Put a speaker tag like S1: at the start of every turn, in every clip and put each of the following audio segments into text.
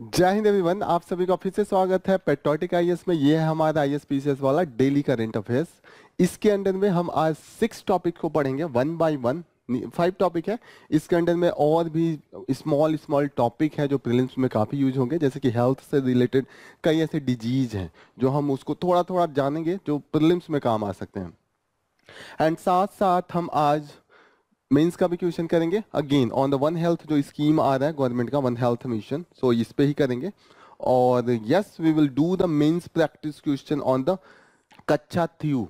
S1: जय हिंद एवरीवन, आप सभी का फिर से स्वागत है पेट्रोटिक आईएएस में। ये है हमारा आईएएस पीसीएस वाला डेली करंट अफेयर्स। इसके अंडर में हम आज 6 टॉपिक को पढ़ेंगे वन बाय वन। 5 टॉपिक है इसके अंडर में, और भी स्मॉल स्मॉल टॉपिक है जो प्रीलिम्स में काफ़ी यूज होंगे, जैसे कि हेल्थ से रिलेटेड कई ऐसे डिजीज हैं जो हम उसको थोड़ा थोड़ा जानेंगे जो प्रीलिम्स में काम आ सकते हैं। एंड साथ साथ हम आज मेंस का भी क्वेश्चन करेंगे again on the one health, जो स्कीम आ रहा है गवर्नमेंट का वन हेल्थ मिशन, सो इस पे ही करेंगे। और yes, we will do the mains practice question on the Katchatheevu.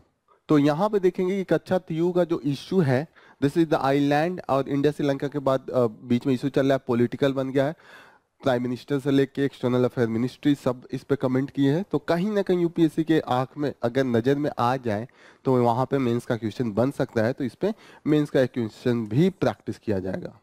S1: तो यहाँ पे देखेंगे कि कच्चा थीयू का जो इश्यू है, दिस इज द आइलैंड, और इंडिया श्रीलंका के बाद बीच में इशू चल रहा है, पॉलिटिकल बन गया है। प्राइम मिनिस्टर से लेके एक्सटर्नल अफेयर मिनिस्ट्री सब इस पे कमेंट किए हैं, तो कहीं ना कहीं यूपीएससी के आंख में अगर नज़र में आ जाए तो वहां पे मेंस का क्वेश्चन बन सकता है। तो इस पे मेंस का क्वेश्चन भी प्रैक्टिस किया जाएगा।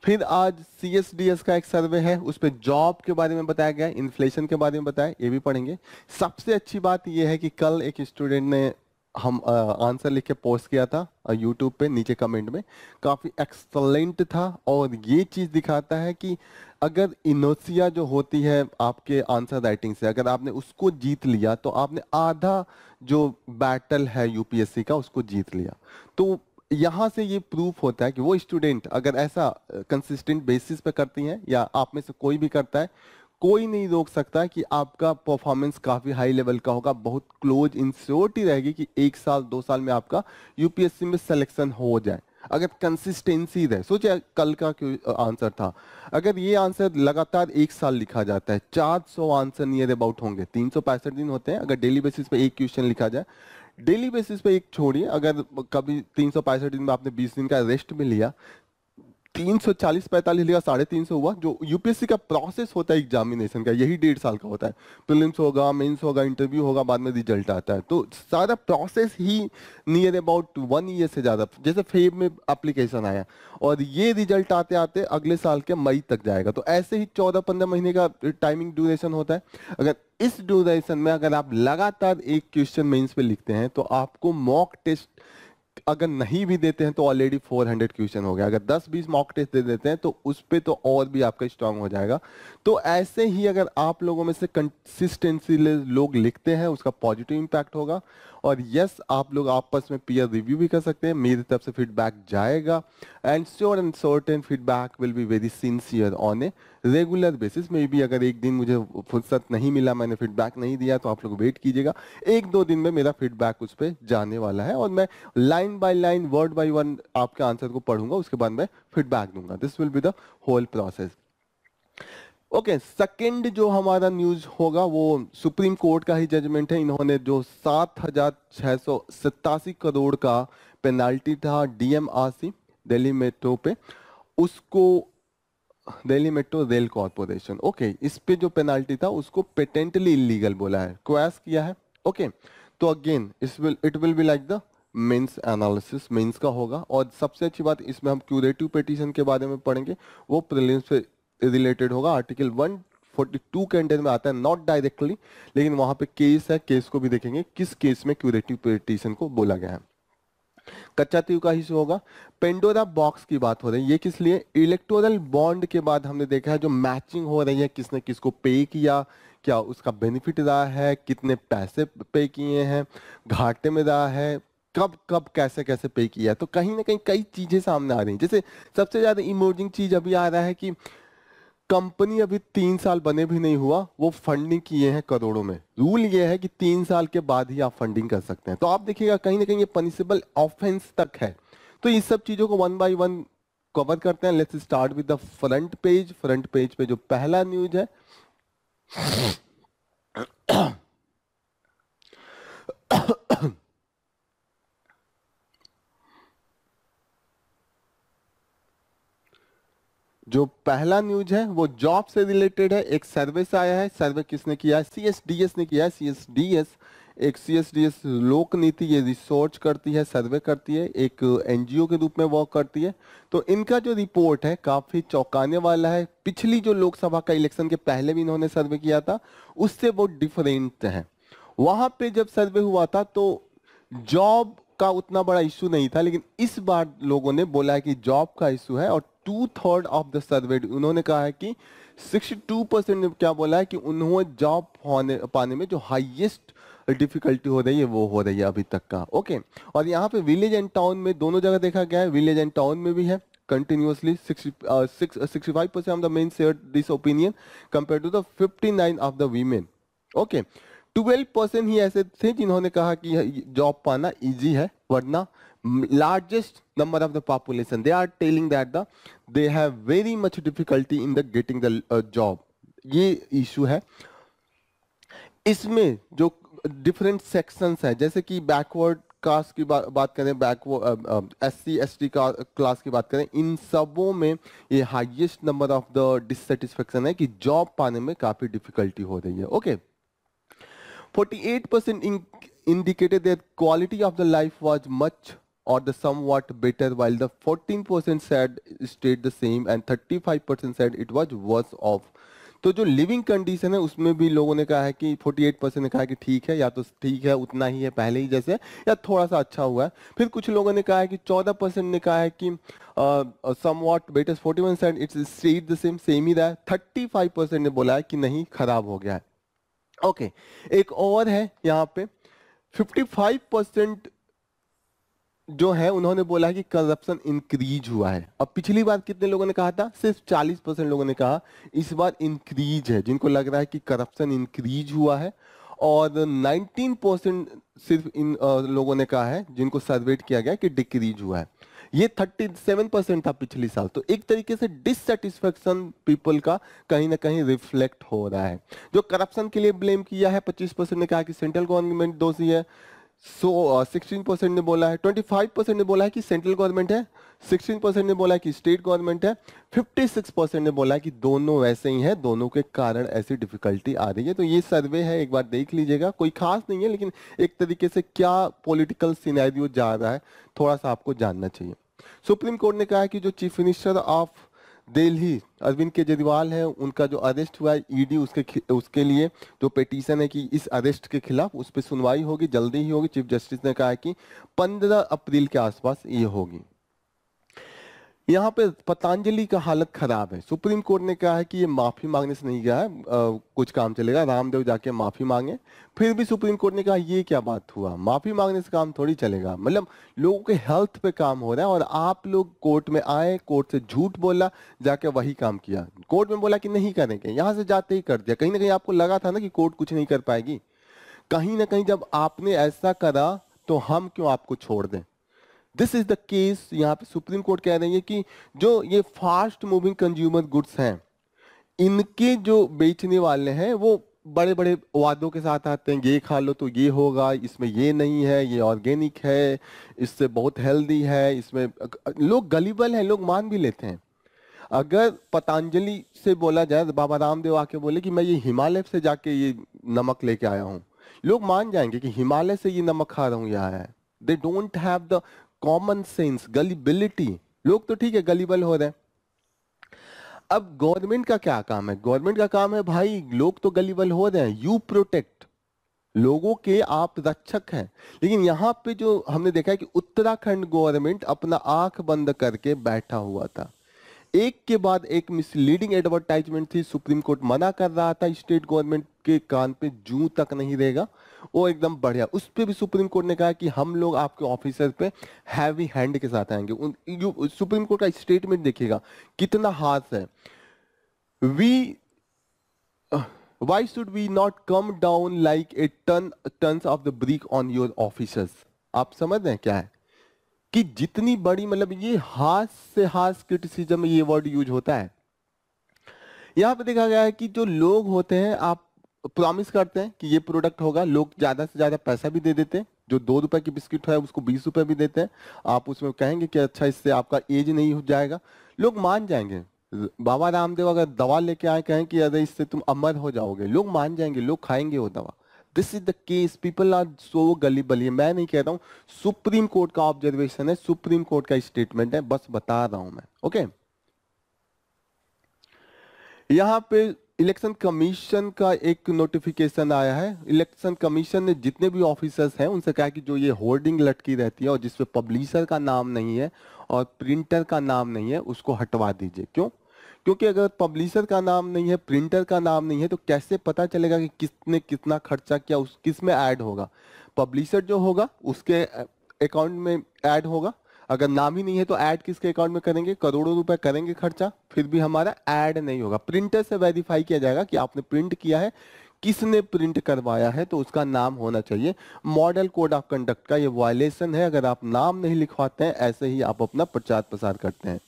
S1: फिर आज सीएसडीएस का एक सर्वे है, उस पर जॉब के बारे में बताया गया है, इन्फ्लेशन के बारे में बताया, ये भी पढ़ेंगे। सबसे अच्छी बात यह है कि कल एक स्टूडेंट ने हम आंसर लिख के पोस्ट किया था यूट्यूब पे, नीचे कमेंट में काफ़ी एक्सलेंट था, और ये चीज़ दिखाता है कि अगर इनोसिया जो होती है आपके आंसर राइटिंग से, अगर आपने उसको जीत लिया तो आपने आधा जो बैटल है यूपीएससी का उसको जीत लिया। तो यहाँ से ये प्रूफ होता है कि वो स्टूडेंट अगर ऐसा कंसिस्टेंट बेसिस पे करती हैं, या आप में से कोई भी करता है, कोई नहीं रोक सकता कि आपका परफॉर्मेंस काफी हाई लेवल का होगा। बहुत क्लोज इंश्योरिटी रहेगी कि 1 साल 2 साल में आपका यूपीएससी में सिलेक्शन हो जाए, अगर कंसिस्टेंसी रहे। सोचिए कल का आंसर था, अगर ये आंसर लगातार 1 साल लिखा जाता है, 400 आंसर नियर अबाउट होंगे, 365 दिन होते हैं। अगर डेली बेसिस पे एक क्वेश्चन लिखा जाए, डेली बेसिस पे एक छोड़िए, अगर कभी 365 दिन में आपने 20 दिन का रेस्ट भी लिया, 340-45 लिया, 350 हुआ। जो यूपीएससी का प्रोसेस होता है एग्जामिनेशन का, यही 1.5 साल का होता है। प्रीलिम्स होगा, मेंस होगा, इंटरव्यू होगा, बाद में रिजल्ट आता है। तो सारा process he near about 1 year से ज्यादा, जैसे फेब में एप्लीकेशन आया और ये रिजल्ट आते आते अगले साल के मई तक जाएगा, तो ऐसे ही 14-15 महीने का टाइमिंग ड्यूरेशन होता है। अगर इस ड्यूरेशन में अगर आप लगातार एक क्वेश्चन मेंस पे लिखते हैं, तो आपको मॉक टेस्ट अगर नहीं भी देते हैं तो ऑलरेडी 400 क्वेश्चन हो गया। अगर 10-20 मॉक टेस्ट दे देते हैं तो उस पे तो और भी आपका स्ट्रांग हो जाएगा। तो ऐसे ही अगर आप लोगों में से कंसिस्टेंसी लोग लिखते हैं, उसका पॉजिटिव इंपैक्ट होगा। और यस, आप लोग आपस में पीयर रिव्यू भी कर सकते हैं, मेरी तरफ से फीडबैक जाएगा, and sure and certain feedback will be very sincere on a regular basis. में भी अगर एक दिन मुझे फुर्सत नहीं मिला, मैंने फीडबैक नहीं दिया, तो आप लोग वेट कीजिएगा, 1-2 दिन में मेरा फीडबैक उस पर जाने वाला है, और मैं line by line, word by word आपके आंसर को पढ़ूंगा, उसके बाद मैं फीडबैक दूंगा। This will be the whole process. Okay, second जो हमारा न्यूज होगा वो सुप्रीम कोर्ट का ही जजमेंट है। इन्होंने जो 7,687 करोड़ का पेनाल्टी था डीएमआरसी दिल्ली मेट्रो पे, उसको Delhi metro rail corporation, okay, इस पे जो पेनाल्टी था उसको पेटेंटली इलीगल बोला है, क्वैश किया है। ओके, तो again it will be like the mains analysis, mains का होगा। और सबसे अच्छी बात, इसमें हम क्यूरेटिव पिटीशन के बारे में पढ़ेंगे, वो प्रीलिम्स से रिलेटेड होगा। आर्टिकल 142 के अंडर में आता है, नॉट डायरेक्टली, लेकिन वहां पे केस है, केस को भी देखेंगे किस केस में क्यूरेटिव पिटीशन को बोला गया है। कच्चा तीर का इशू होगा। पेंडोरा बॉक्स की बात हो रही है, ये किस लिए? इलेक्टोरल बॉन्ड के बाद हमने देखा है जो मैचिंग हो रही है, किसने किसको पे किया, क्या उसका बेनिफिट रहा है, कितने पैसे पे किए हैं, घाटे में रहा है, कब कब कैसे कैसे पे किया। तो कहीं ना कहीं कई चीजें सामने आ रही हैं। जैसे सबसे ज्यादा इमर्जिंग चीज अभी आ रहा है कि कंपनी अभी 3 साल बने भी नहीं हुआ, वो फंडिंग किए हैं करोड़ों में। रूल ये है कि 3 साल के बाद ही आप फंडिंग कर सकते हैं। तो आप देखिएगा कहीं ना कहीं ये पनिशेबल ऑफेंस तक है। तो इस सब चीजों को वन बाय वन कवर करते हैं। Let's start with the front page. Front page पे जो पहला न्यूज है, जो पहला न्यूज है वो जॉब से रिलेटेड है। एक सर्वे से आया है। सर्वे किसने किया है? सीएसडीएस ने किया है। सीएसडीएस एक सीएसडीएस लोक नीति, ये रिसर्च करती है, सर्वे करती है, एक एनजीओ के रूप में वर्क करती है। तो इनका जो रिपोर्ट है काफी चौंकाने वाला है। पिछली जो लोकसभा का इलेक्शन के पहले भी इन्होंने सर्वे किया था, उससे वो डिफरेंट है। वहां पे जब सर्वे हुआ था तो जॉब का उतना बड़ा इशू नहीं था, लेकिन इस बार लोगों ने बोला है कि जॉब का इशू है, और 2/3 ऑफ द सर्वे उन्होंने कहा है कि 62% ने क्या बोला है कि उन्होंने जॉब पाने में जो हाईएस्ट डिफिकल्टी हो रही है वो हो रही है अभी तक का। ओके, और यहाँ पे विलेज एंड टाउन में दोनों जगह देखा गया है, विलेज एंड टाउन में भी है continuously 65% of the men shared this opinion compared to the 59 of the women. Okay, 12% ही ऐसे थे जिन्होंने कहा कि जॉब पाना इजी है, वरना largest number of the population they are telling that they have very much difficulty in the getting the job. ये issue है। इसमें जो डिफरेंट सेक्शंस हैं, जैसे कि बैकवर्ड कास्ट की बात करें, बैकवर्ड SC ST का क्लास की बात करें, इन सबों में ये highest number of the dissatisfaction है कि जॉब पाने में काफी डिफिकल्टी हो रही है। Okay, 48% indicated that quality of the life was much or the somewhat better, while the 14% said stayed the same and 35% said it was worse off. तो जो लिविंग कंडीशन है उसमें भी लोगों ने कहा है कि 48% ने कहा कि ठीक है, या तो ठीक है उतना ही है पहले ही जैसे, या थोड़ा सा अच्छा हुआ है। फिर कुछ लोगों ने कहा है कि 14% ने कहा है कि somewhat better, 41% it's stayed the same, same ही रहा है। 35% ने बोला है कि नहीं खराब हो गया है। ओके, एक और है यहाँ पे 55% जो है उन्होंने बोला है कि करप्शन इंक्रीज हुआ है। अब पिछली बार कितने लोगों ने कहा था? सिर्फ 40% लोगों ने कहा, इस बार इंक्रीज है, जिनको लग रहा है कि करप्शन इंक्रीज हुआ है। और 19% सिर्फ इन लोगों ने कहा है, जिनको सर्वेट किया गया, कि डिक्रीज हुआ है। ये 37% था पिछली साल। तो एक तरीके से डिससेटिस्फेक्शन पीपल का कहीं ना कहीं रिफ्लेक्ट हो रहा है। जो करप्शन के लिए ब्लेम किया है, 25% ने कहा कि सेंट्रल गवर्नमेंट दोषी है, 16% ने बोला है, 25% ने बोला है कि सेंट्रल गवर्नमेंट है, 16% ने बोला है कि स्टेट गवर्नमेंट है, 56% ने बोला है कि दोनों वैसे ही है, दोनों के कारण ऐसी डिफिकल्टी आ रही है। तो ये सर्वे है, एक बार देख लीजिएगा, कोई खास नहीं है, लेकिन एक तरीके से क्या पॉलिटिकल सिनेरियो जा रहा है थोड़ा सा आपको जानना चाहिए। सुप्रीम कोर्ट ने कहा है कि जो chief minister of Delhi Arvind Kejriwal है, उनका जो अरेस्ट हुआ है ईडी, उसके लिए जो पिटीशन है कि इस अरेस्ट के खिलाफ, उस पर सुनवाई होगी, जल्दी ही होगी। चीफ जस्टिस ने कहा है कि 15 अप्रैल के आसपास ये होगी। यहाँ पे पतंजलि का हालत खराब है। सुप्रीम कोर्ट ने कहा है कि ये माफी मांगने से नहीं गया है, कुछ काम चलेगा, रामदेव जाके माफी मांगे। फिर भी सुप्रीम कोर्ट ने कहा ये क्या बात हुआ, माफी मांगने से काम थोड़ी चलेगा, मतलब लोगों के हेल्थ पे काम हो रहा है, और आप लोग कोर्ट में आए, कोर्ट से झूठ बोला, जाके वही काम किया। कोर्ट में बोला कि नहीं करेंगे, यहाँ से जाते ही कर दिया। कहीं ना कहीं आपको लगा था ना कि कोर्ट कुछ नहीं कर पाएगी, कहीं ना कहीं जब आपने ऐसा करा तो हम क्यों आपको छोड़ दें। This is the case. यहाँ पे सुप्रीम कोर्ट कह रही है कि जो ये फास्ट मूविंग कंज्यूमर गुड्स हैं, इनके जो बेचने वाले हैं वो बड़े बड़े वादों के साथ आते हैं, ये खा लो तो ये होगा, इसमें ये नहीं है, ये ऑर्गेनिक है, इससे बहुत हेल्दी है, इसमें लोग गलीबल हैं, लोग मान भी लेते हैं। अगर पतंजलि से बोला जाए, बाबा रामदेव आके बोले कि मैं ये हिमालय से जाके ये नमक लेके आया हूँ, लोग मान जाएंगे कि हिमालय से ये नमक खा रहा हूँ, यहाँ है। They don't have the common sense, gullibility. लोग तो ठीक है गलीबल हो रहे हैं। अब गवर्नमेंट का क्या काम है? गवर्नमेंट का काम है भाई, लोग तो गलीबल हो रहे हैं, यू प्रोटेक्ट, लोगों के आप रक्षक हैं। लेकिन यहाँ पे जो हमने देखा है कि उत्तराखंड गवर्नमेंट अपना आंख बंद करके बैठा हुआ था, एक के बाद एक मिसलीडिंग एडवर्टाइजमेंट थी, सुप्रीम कोर्ट मना कर रहा था, स्टेट गवर्नमेंट के कान पे जूं तक नहीं देगा, वो एकदम बढ़िया। उस पे भी सुप्रीम कोर्ट ने कहा कि हम लोग आपके ऑफिसर पे हैवी हैंड के साथ आएंगे। सुप्रीम कोर्ट का स्टेटमेंट देखिएगा कितना हार्श है। We why should we not come down like a tons of the brick on your officers? आप समझ रहे हैं क्या है कि जितनी बड़ी, मतलब ये हाथ से हाथ क्रिटिसिज्म में ये वर्ड यूज होता है। यहाँ पे देखा गया है कि जो लोग होते हैं, आप प्रॉमिस करते हैं कि ये प्रोडक्ट होगा, लोग ज्यादा से ज्यादा पैसा भी दे देते हैं। जो 2 रुपए की बिस्किट है उसको 20 रुपए भी देते हैं। आप उसमें कहेंगे कि अच्छा इससे आपका एज नहीं हो जाएगा, लोग मान जाएंगे। बाबा रामदेव अगर दवा लेके आए, कहें कि अरे इससे तुम अमर हो जाओगे, लोग मान जाएंगे, लोग खाएंगे वो दवा। This is the case, people are so gullibly. मैं नहीं कह रहा हूं, सुप्रीम कोर्ट का ऑब्जर्वेशन है, सुप्रीम कोर्ट का स्टेटमेंट है, बस बता रहा हूं मैं। ओके, यहां पे इलेक्शन कमीशन का एक नोटिफिकेशन आया है। इलेक्शन कमीशन ने जितने भी ऑफिसर्स हैं उनसे कहा कि जो ये होर्डिंग लटकी रहती है और जिसपे पब्लिशर का नाम नहीं है और प्रिंटर का नाम नहीं है उसको हटवा दीजिए। क्यों? क्योंकि अगर पब्लिशर का नाम नहीं है, प्रिंटर का नाम नहीं है, तो कैसे पता चलेगा कि किसने कितना खर्चा किया, उस किस में ऐड होगा? पब्लिशर जो होगा उसके अकाउंट में ऐड होगा। अगर नाम ही नहीं है तो ऐड किसके अकाउंट में करेंगे? करोड़ों रुपए करेंगे खर्चा, फिर भी हमारा ऐड नहीं होगा। प्रिंटर से वेरीफाई किया जाएगा कि आपने प्रिंट किया है, किसने प्रिंट करवाया है, तो उसका नाम होना चाहिए। मॉडल कोड ऑफ कंडक्ट का ये वायलेशन है अगर आप नाम नहीं लिखवाते हैं, ऐसे ही आप अपना प्रचार प्रसार करते हैं।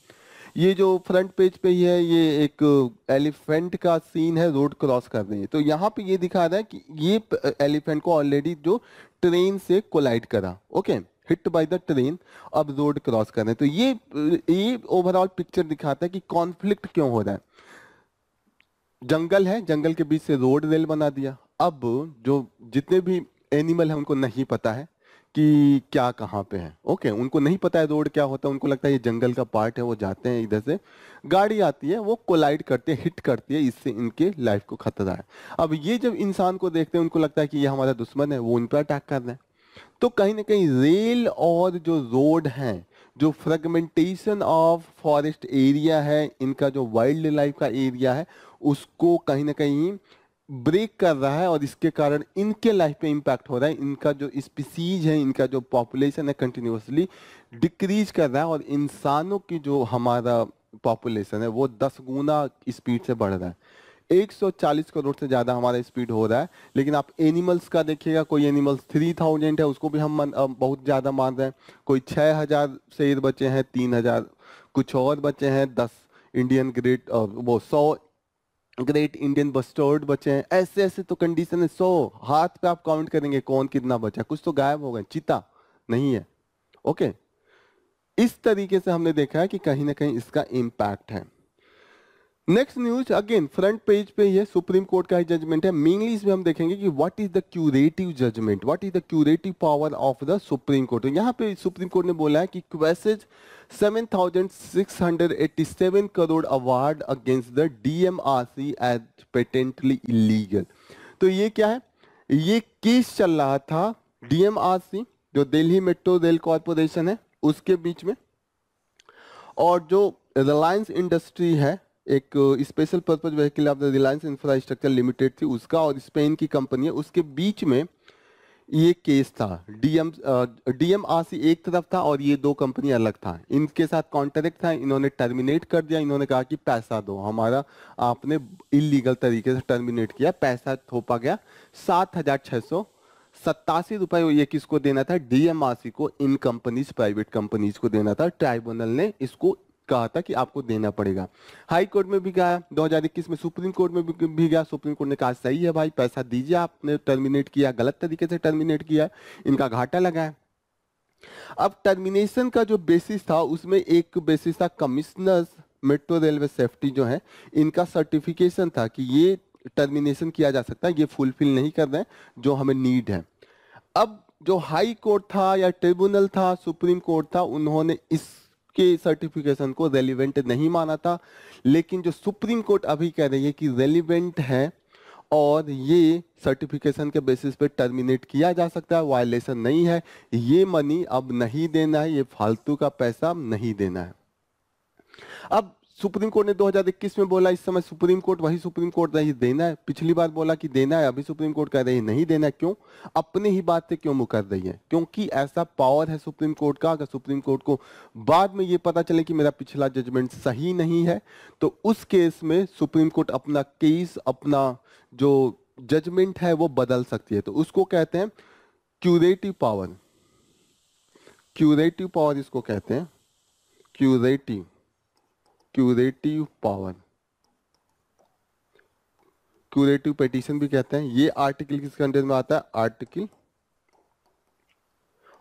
S1: ये जो फ्रंट पेज पे ही है, ये एक एलिफेंट का सीन है, रोड क्रॉस कर रही है। तो यहाँ पे ये दिखा रहा है कि ये एलिफेंट को ऑलरेडी जो ट्रेन से कोलाइड करा, okay, hit by the train, अब रोड क्रॉस कर रहे हैं। तो ये ओवरऑल पिक्चर दिखाता है कि कॉन्फ्लिक्ट क्यों हो रहा है। जंगल है, जंगल के बीच से रोड रेल बना दिया। अब जो जितने भी एनिमल है उनको नहीं पता है कि क्या कहाँ पे है, ओके, उनको नहीं पता है रोड क्या होता है, उनको लगता है ये जंगल का पार्ट है, वो जाते हैं, इधर से गाड़ी आती है, वो कोलाइड करते हैं, हिट करती है, इससे इनके लाइफ को खतरा है। अब ये जब इंसान को देखते हैं उनको लगता है कि ये हमारा दुश्मन है, वो उन पर अटैक कर रहे हैं। तो कहीं ना कहीं रेल और जो रोड हैं, जो फ्रेगमेंटेशन ऑफ फॉरेस्ट एरिया है, इनका जो वाइल्ड लाइफ का एरिया है, उसको कहीं ना कहीं ब्रेक कर रहा है और इसके कारण इनके लाइफ पे इम्पैक्ट हो रहा है। इनका जो स्पीसीज है, इनका जो पॉपुलेशन है, कंटिन्यूसली डिक्रीज कर रहा है और इंसानों की जो हमारा पॉपुलेशन है वो 10 गुना स्पीड से बढ़ रहा है। 140 करोड़ से ज्यादा हमारा स्पीड हो रहा है। लेकिन आप एनिमल्स का देखिएगा, कोई एनिमल्स 3000 है उसको भी हम बहुत ज्यादा मान रहे हैं। कोई 6000 शेर बचे हैं, 3000 कुछ और बचे हैं, 10 इंडियन ग्रेट वो 100 ग्रेट इंडियन बस्टर्ड बचे हैं। ऐसे ऐसे तो कंडीशन है, 100 हाथ पे आप काउंट करेंगे कौन कितना बचा, कुछ तो गायब हो गए, चीता नहीं है, ओके। इस तरीके से हमने देखा है कि कहीं ना कहीं इसका इम्पैक्ट है। Next news again front page पे ये सुप्रीम कोर्ट का ही जजमेंट है। मेनली इसमें हम देखेंगे कि what is the curative judgment, what is the curative power of the Supreme Court. यहाँ पे सुप्रीम कोर्ट ने बोला है कि quashes 7687 crore award against the DMRC as patently illegal. तो ये क्या है? ये केस चल रहा था डीएमआरसी जो दिल्ली मेट्रो रेल कॉर्पोरेशन है उसके बीच में, और जो रिलायंस इंडस्ट्री है, एक special purpose vehicle of the Reliance infrastructure limited थी उसका, और स्पेन की कंपनी है, उसके बीच में ये केस था। डीएमआरसी एक तरफ था और ये दो कंपनी अलग था। इनके साथ कॉन्ट्रैक्ट था, इन्होंने टर्मिनेट कर दिया। इन्होंने कहा कि पैसा दो हमारा, आपने इलीगल तरीके से टर्मिनेट किया, पैसा थोपा गया। 7687 रुपए ये किसको देना था? डीएमआरसी को, इन कंपनीज, प्राइवेट कंपनीज को देना था। ट्राइब्यूनल ने इसको कहा था कि आपको देना पड़ेगा। हाई कोर्ट में भी गया 2021 में, सुप्रीम कोर्ट में भी गया। सुप्रीम कोर्ट ने कहा सही है भाई, पैसा दीजिए, आपने टर्मिनेट किया, गलत तरीके से टर्मिनेट किया, इनका घाटा लगा है। अब टर्मिनेशन का जो बेसिस था उसमें एक बेसिस था कमिश्नर्स मेट्रो रेलवे सेफ्टी जो है, इनका सर्टिफिकेशन था कि ये टर्मिनेशन किया जा सकता है, ये फुलफिल नहीं कर रहे हैं जो हमें नीड है। अब जो हाई कोर्ट था या ट्रिब्यूनल था, सुप्रीम कोर्ट था, उन्होंने इस के सर्टिफिकेशन को रेलिवेंट नहीं माना था। लेकिन जो सुप्रीम कोर्ट अभी कह रही है कि रेलिवेंट है और ये सर्टिफिकेशन के बेसिस पे टर्मिनेट किया जा सकता है, वायलेशन नहीं है, ये मनी अब नहीं देना है, ये फालतू का पैसा नहीं देना है। अब सुप्रीम कोर्ट ने 2021 में बोला, इस समय सुप्रीम कोर्ट वही सुप्रीम कोर्ट रही, देना है। पिछली बार बोला कि देना है, अभी सुप्रीम कोर्ट कह रही है नहीं देना है। क्यों? अपने ही बात से क्यों मुकर रही है? क्योंकि ऐसा पावर है सुप्रीम कोर्ट का। अगर सुप्रीम कोर्ट को बाद में ये पता चले कि मेरा पिछला जजमेंट सही नहीं है, तो उस केस में सुप्रीम कोर्ट अपना केस, अपना जो जजमेंट है वो बदल सकती है। तो उसको कहते हैं क्यूरेटिव पावर। क्यूरेटिव पावर इसको कहते हैं, क्यूरेटिव पावर, क्यूरेटिव पिटीशन भी कहते हैं। ये आर्टिकल किसके अंडर में आता है? आर्टिकल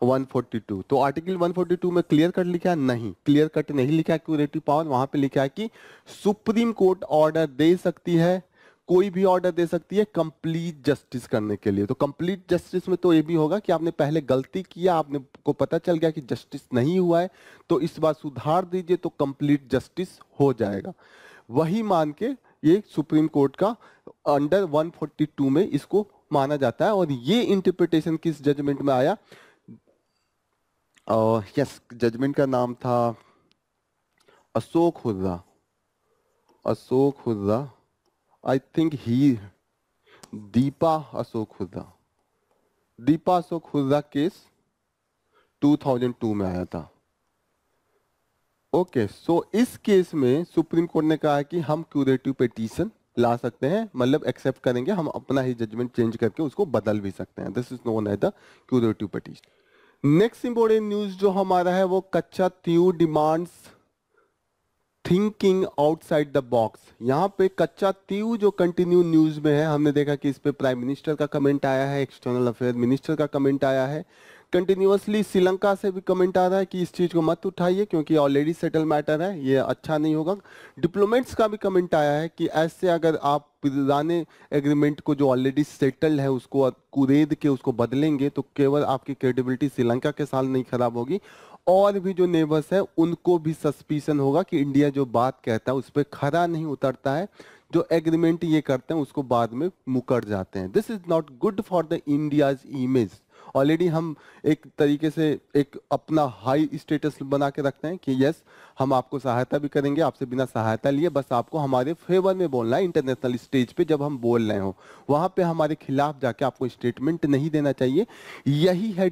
S1: 142। तो आर्टिकल 142 में क्लियर कट लिखा है? नहीं, क्लियर कट नहीं लिखा है क्यूरेटिव पावर। वहां पे लिखा है कि सुप्रीम कोर्ट ऑर्डर दे सकती है, कोई भी ऑर्डर दे सकती है कंप्लीट जस्टिस करने के लिए। तो कंप्लीट जस्टिस में तो ये भी होगा कि आपने पहले गलती किया, आपने को पता चल गया कि जस्टिस नहीं हुआ है, तो इस बार सुधार दीजिए तो कंप्लीट जस्टिस हो जाएगा। वही मान के ये सुप्रीम कोर्ट का अंडर 142 में इसको माना जाता है। और ये इंटरप्रिटेशन किस जजमेंट में आया? यस, जजमेंट का नाम था Ashok hurrah. Ashok hurrah, I think he Deepa Ashok hurrah. Deepa Ashok hurrah case 2002 में आया था। ओके, सो इस केस में सुप्रीम कोर्ट ने कहा है कि हम क्यूरेटिव पिटीशन ला सकते हैं, मतलब एक्सेप्ट करेंगे, हम अपना ही जजमेंट चेंज करके उसको बदल भी सकते हैं। This is known as the curative petition. Next important news जो हमारा है वो Katchatheevu demands thinking outside the box. यहाँ पे कच्चा तीऊ जो कंटिन्यू न्यूज में है, हमने देखा कि इस पे प्राइम मिनिस्टर का कमेंट आया है, एक्सटर्नल अफेयर मिनिस्टर का कमेंट आया है, कंटिन्यूअसली श्रीलंका से भी कमेंट आ रहा है कि इस चीज को मत उठाइए क्योंकि ऑलरेडी सेटल मैटर है, ये अच्छा नहीं होगा। डिप्लोमेट्स का भी कमेंट आया है कि ऐसे अगर आप पुराने एग्रीमेंट को जो ऑलरेडी सेटल है उसको कुरेद के उसको बदलेंगे तो केवल आपकी क्रेडिबिलिटी श्रीलंका के साथ नहीं खराब होगी, और भी जो नेबर्स है उनको भी सस्पिशन होगा कि इंडिया जो बात कहता है उस पर खरा नहीं उतरता है, जो एग्रीमेंट ये करते हैं उसको बाद में मुकर जाते हैं। This is not good for the India's image. Already हम एक तरीके से एक अपना हाई स्टेटस बना के रखते हैं कि यस हम आपको सहायता भी करेंगे, आपसे बिना सहायता लिए बस आपको हमारे फेवर में बोलना है। इंटरनेशनल स्टेज पे जब हम बोल रहे हो वहां पे हमारे खिलाफ जाके आपको स्टेटमेंट नहीं देना चाहिए। यही है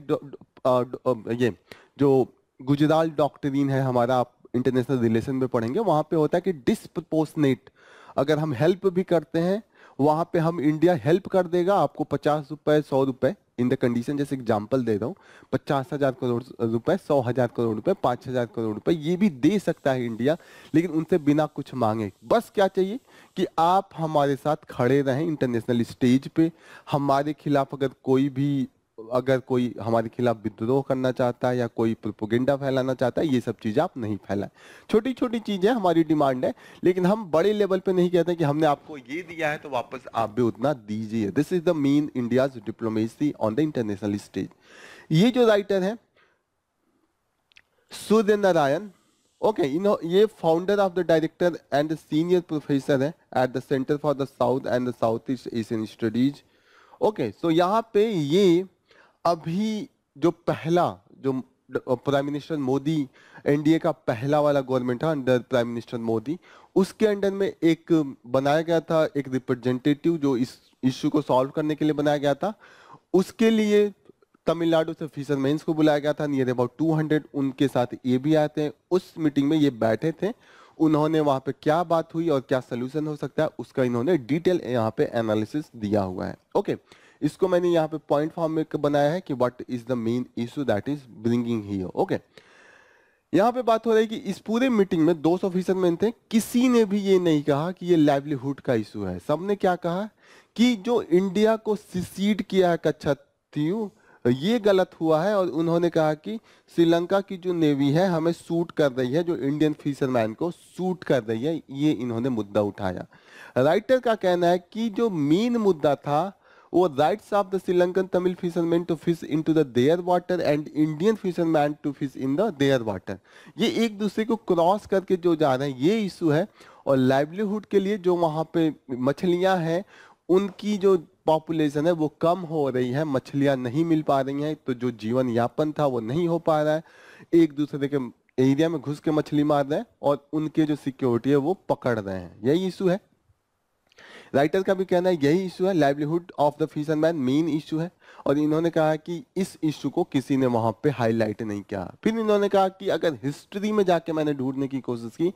S1: ये जो गुजराल डॉक्ट्रिन है हमारा, आप इंटरनेशनल रिलेशन में पढ़ेंगे, वहां पे होता है कि डिस्प्रपोर्शनेट अगर हम हेल्प भी करते हैं वहां पे हम इंडिया हेल्प कर देगा आपको 50 रुपए 100 रुपए इन द कंडीशन, जैसे एग्जांपल दे रहा हूँ, 50,000 करोड़ रुपए, 100,000 करोड़ रुपए, 5,000 करोड़ रुपए ये भी दे सकता है इंडिया, लेकिन उनसे बिना कुछ मांगे। बस क्या चाहिए कि आप हमारे साथ खड़े रहें इंटरनेशनल स्टेज पे। हमारे खिलाफ अगर कोई हमारे खिलाफ विद्रोह करना चाहता है या कोई प्रोपेगेंडा फैलाना चाहता है, ये सब चीजें आप नहीं फैलाएं। छोटी छोटी चीजें हमारी डिमांड है, लेकिन हम बड़े लेवल पे नहीं कहते कि हमने आपको ये दिया है तो वापस आप भी उतना दीजिए। This is the main India's diplomacy on the international stage. ये जो राइटर है सूर्य नारायण, ओके, ये founder of the director and senior professor है at the centre for the south and the south east Asian studies. Okay, so यहाँ पे ये अभी जो पहला जो प्राइम मिनिस्टर मोदी, एनडीए का पहला वाला गवर्नमेंट था अंडर प्राइम मिनिस्टर मोदी, उसके अंडर में एक बनाया गया था एक रिप्रेजेंटेटिव जो इस इश्यू को सॉल्व करने के लिए बनाया गया था। उसके लिए तमिलनाडु से फिशरमैन्स को बुलाया गया था, नियर अबाउट 200, उनके साथ ये भी आए थे। उस मीटिंग में ये बैठे थे, उन्होंने वहां पे क्या बात हुई और क्या सोल्यूशन हो सकता है उसका इन्होंने डिटेल यहाँ पे एनालिसिस दिया हुआ है। ओके, इसको मैंने यहाँ पे पॉइंट फॉर्म में बनाया है कि what is the main issue that is bringing here. Okay, यहाँ पे बात हो रही है कि इस पूरे मीटिंग में 200 फिशरमैन थे, किसी ने भी ये नहीं कहा कि ये लाइवलीहुड का इशू है। सबने क्या कहा कि जो इंडिया को सिसीड किया है कच्चा तीऊ, ये गलत हुआ है, और उन्होंने कहा कि श्रीलंका की जो नेवी है हमें सूट कर रही है, जो इंडियन फिशरमैन को सूट कर रही है, ये इन्होंने मुद्दा उठाया। राइटर का कहना है कि जो मेन मुद्दा था वो rights of the Sri Lankan Tamil fisherman to fish into the their water and Indian fisherman to fish in the their water, ये एक दूसरे को क्रॉस करके जो जा रहे हैं ये इशू है। और लाइवलीहुड के लिए जो वहां पे मछलियां हैं उनकी जो पॉपुलेशन है वो कम हो रही है, मछलियां नहीं मिल पा रही हैं, तो जो जीवन यापन था वो नहीं हो पा रहा है। एक दूसरे के एरिया में घुस के मछली मार रहे हैं और उनके जो सिक्योरिटी है वो पकड़ रहे हैं, यही इशू है। राइटर का भी कहना है यही इशू है, livelihood of the fisherman main issue है। और इन्होंने कहा कि इस इशू को किसी ने वहां पे हाईलाइट नहीं किया। फिर इन्होंने कहा कि अगर हिस्ट्री में जाके मैंने ढूंढने की कोशिश की,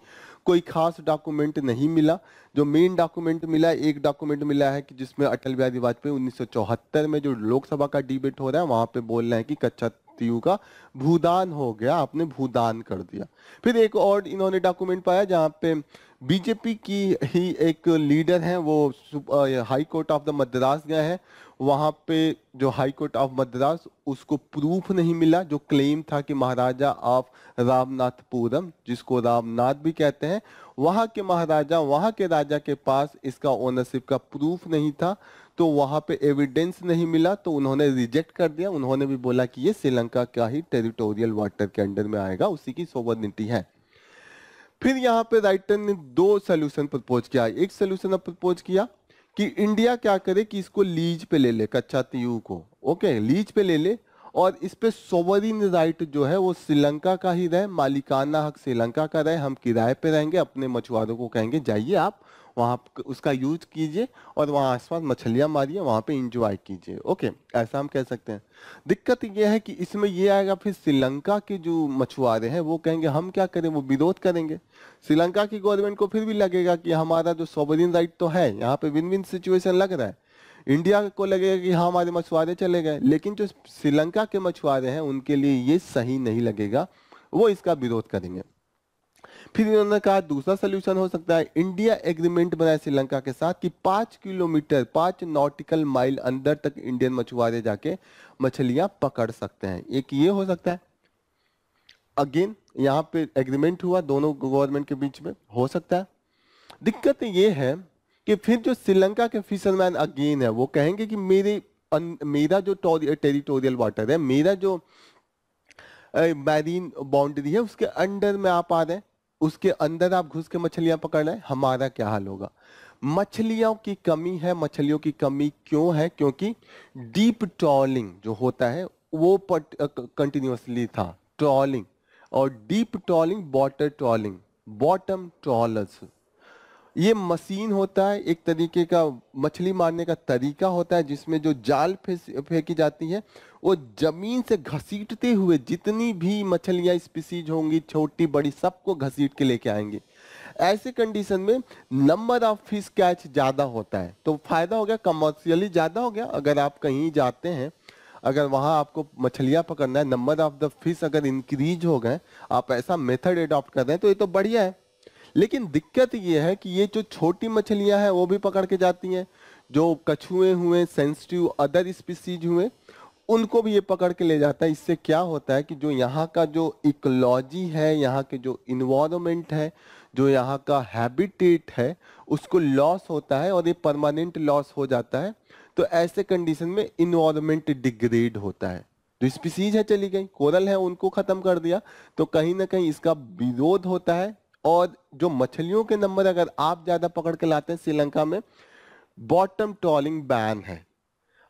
S1: कोई खास डॉक्यूमेंट नहीं मिला। जो मेन डॉक्यूमेंट मिला है, एक डॉक्यूमेंट मिला है कि जिसमें अटल बिहारी वाजपेयी 1974 में जो लोकसभा का डिबेट हो रहा है वहां पे बोल रहे हैं कि कच्चा तीऊ का भूदान हो गया, आपने भूदान कर दिया। फिर एक और इन्होंने डॉक्यूमेंट पाया जहां पे बीजेपी की ही एक लीडर हैं वो high court of the Madras गए हैं, वहां पे जो हाई कोर्ट ऑफ मद्रास उसको प्रूफ नहीं मिला, जो क्लेम था कि महाराजा ऑफ रामनाथपुरम, जिसको रामनाथ भी कहते हैं, वहां के महाराजा, वहां के राजा के पास इसका ओनरशिप का प्रूफ नहीं था, तो वहां पे एविडेंस नहीं मिला, तो उन्होंने रिजेक्ट कर दिया। उन्होंने भी बोला कि ये श्रीलंका का ही टेरिटोरियल वाटर के अंडर में आएगा, उसी की सोवरेनिटी है। फिर यहाँ पे राइटर ने दो सोल्यूशन प्रपोज किया। एक सोल्यूशन प्रपोज किया कि इंडिया क्या करे कि इसको लीज पे ले ले, कच्चा तीऊ को, ओके, लीज पे ले ले, और इस पे सोवरिन राइट जो है वो श्रीलंका का ही रहे, मालिकाना हक श्रीलंका का रहे, हम किराए पे रहेंगे, अपने मछुआरों को कहेंगे जाइए आप वहाँ उसका यूज कीजिए और वहाँ आसपास मछलियाँ मारिए, वहाँ पे इंजॉय कीजिए, ओके, ऐसा हम कह सकते हैं। दिक्कत यह है कि इसमें ये आएगा, फिर श्रीलंका के जो मछुआरे हैं वो कहेंगे हम क्या करें, वो विरोध करेंगे। श्रीलंका की गवर्नमेंट को फिर भी लगेगा कि हमारा जो सोवरिन राइट तो है, यहाँ पे विन विन सिचुएशन लग रहा है। इंडिया को लगेगा कि हाँ हमारे मछुआरे चले गए, लेकिन जो श्रीलंका के मछुआरे हैं उनके लिए ये सही नहीं लगेगा, वो इसका विरोध करेंगे। फिर इन्होंने कहा दूसरा सोल्यूशन हो सकता है, इंडिया एग्रीमेंट बनाए श्रीलंका के साथ कि 5 किलोमीटर 5 नॉटिकल माइल अंदर तक इंडियन मछुआरे जाके मछलियां पकड़ सकते हैं। एक ये हो सकता है। अगेन यहाँ पे एग्रीमेंट हुआ दोनों गवर्नमेंट के बीच में, हो सकता है। दिक्कत ये है कि फिर जो श्रीलंका के फिशरमैन अगेन है वो कहेंगे कि मेरा जो टेरिटोरियल वाटर है, मेरा जो मैरीन बाउंड्री है उसके अंडर में आप आ रहे हैं, उसके अंदर आप घुस के मछलियां पकड़ रहे हैं, हमारा क्या हाल होगा। मछलियों की कमी है। मछलियों की कमी क्यों है? क्योंकि डीप ट्रॉलिंग जो होता है वो कंटिन्यूअसली था, ट्रॉलिंग, और deep trawling, water trawling, bottom trawlers, ये मशीन होता है, एक तरीके का मछली मारने का तरीका होता है जिसमें जो जाल फेंकी जाती है वो जमीन से घसीटते हुए जितनी भी मछलियां स्पीसीज होंगी छोटी बड़ी सबको घसीट के लेके आएंगे। ऐसे कंडीशन में नंबर ऑफ फिश कैच ज्यादा होता है, तो फायदा हो गया, कमर्शियली ज्यादा हो गया। अगर आप कहीं जाते हैं, अगर वहां आपको मछलियां पकड़ना है, नंबर ऑफ द फिश अगर इंक्रीज हो गए, आप ऐसा मेथड एडॉप्ट कर रहे हैं तो ये तो बढ़िया है। लेकिन दिक्कत ये है कि ये जो छोटी मछलियां हैं वो भी पकड़ के जाती हैं, जो कछुए हुए, सेंसिटिव अदर स्पीसीज हुए, उनको भी ये पकड़ के ले जाता है। इससे क्या होता है कि जो यहाँ का जो इकोलॉजी है, यहाँ के जो इन्वायरमेंट है, जो यहाँ का हैबिटेट है, उसको लॉस होता है और ये परमानेंट लॉस हो जाता है। तो ऐसे कंडीशन में इन्वायरमेंट डिग्रेड होता है। जो स्पीसीज है चली गई, कोरल है उनको खत्म कर दिया, तो कहीं ना कहीं इसका विरोध होता है। और जो मछलियों के नंबर अगर आप ज्यादा पकड़ के लाते हैं, श्रीलंका में बॉटम ट्रॉलिंग बैन है,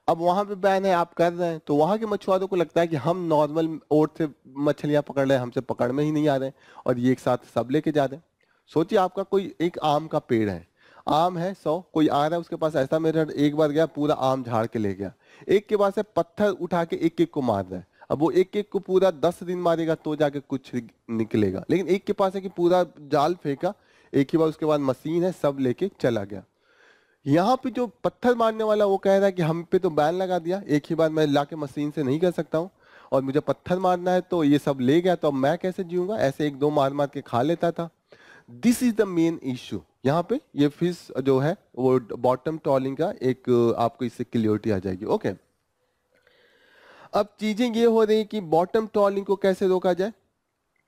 S1: अब वहां पे बैन है, आप कर रहे हैं, तो वहां के मछुआरों को लगता है कि हम नॉर्मल ओट से मछलियां पकड़ रहे हैं, हमसे पकड़ में ही नहीं आ रहे हैं, और ये एक साथ सब लेके जा रहे हैं। सोचिए आपका कोई एक आम का पेड़ है, आम है 100, कोई आ रहा है उसके पास, ऐसा मेथड एक बार गया पूरा आम झाड़ के ले गया, एक के पास है पत्थर उठा के एक एक को मार रहा है। अब वो एक एक को पूरा 10 दिन मारेगा तो जाके कुछ निकलेगा, लेकिन एक के पास है कि पूरा जाल फेंका एक ही बार, उसके बाद मशीन है, सब लेके चला गया। यहाँ पे जो पत्थर मारने वाला वो कह रहा है कि हम पे तो बैन लगा दिया, एक ही बार मैं लाके मशीन से नहीं कर सकता हूँ, और मुझे पत्थर मारना है तो ये सब ले गया, तो अब मैं कैसे जीऊंगा, ऐसे एक दो मार मार के खा लेता था। This is the main issue. यहाँ पे ये फिश जो है वो बॉटम ट्रॉलिंग का एक आपको इससे क्लियरिटी आ जाएगी। ओके, अब चीजें ये हो रही कि बॉटम ट्रॉलिंग को कैसे रोका जाए।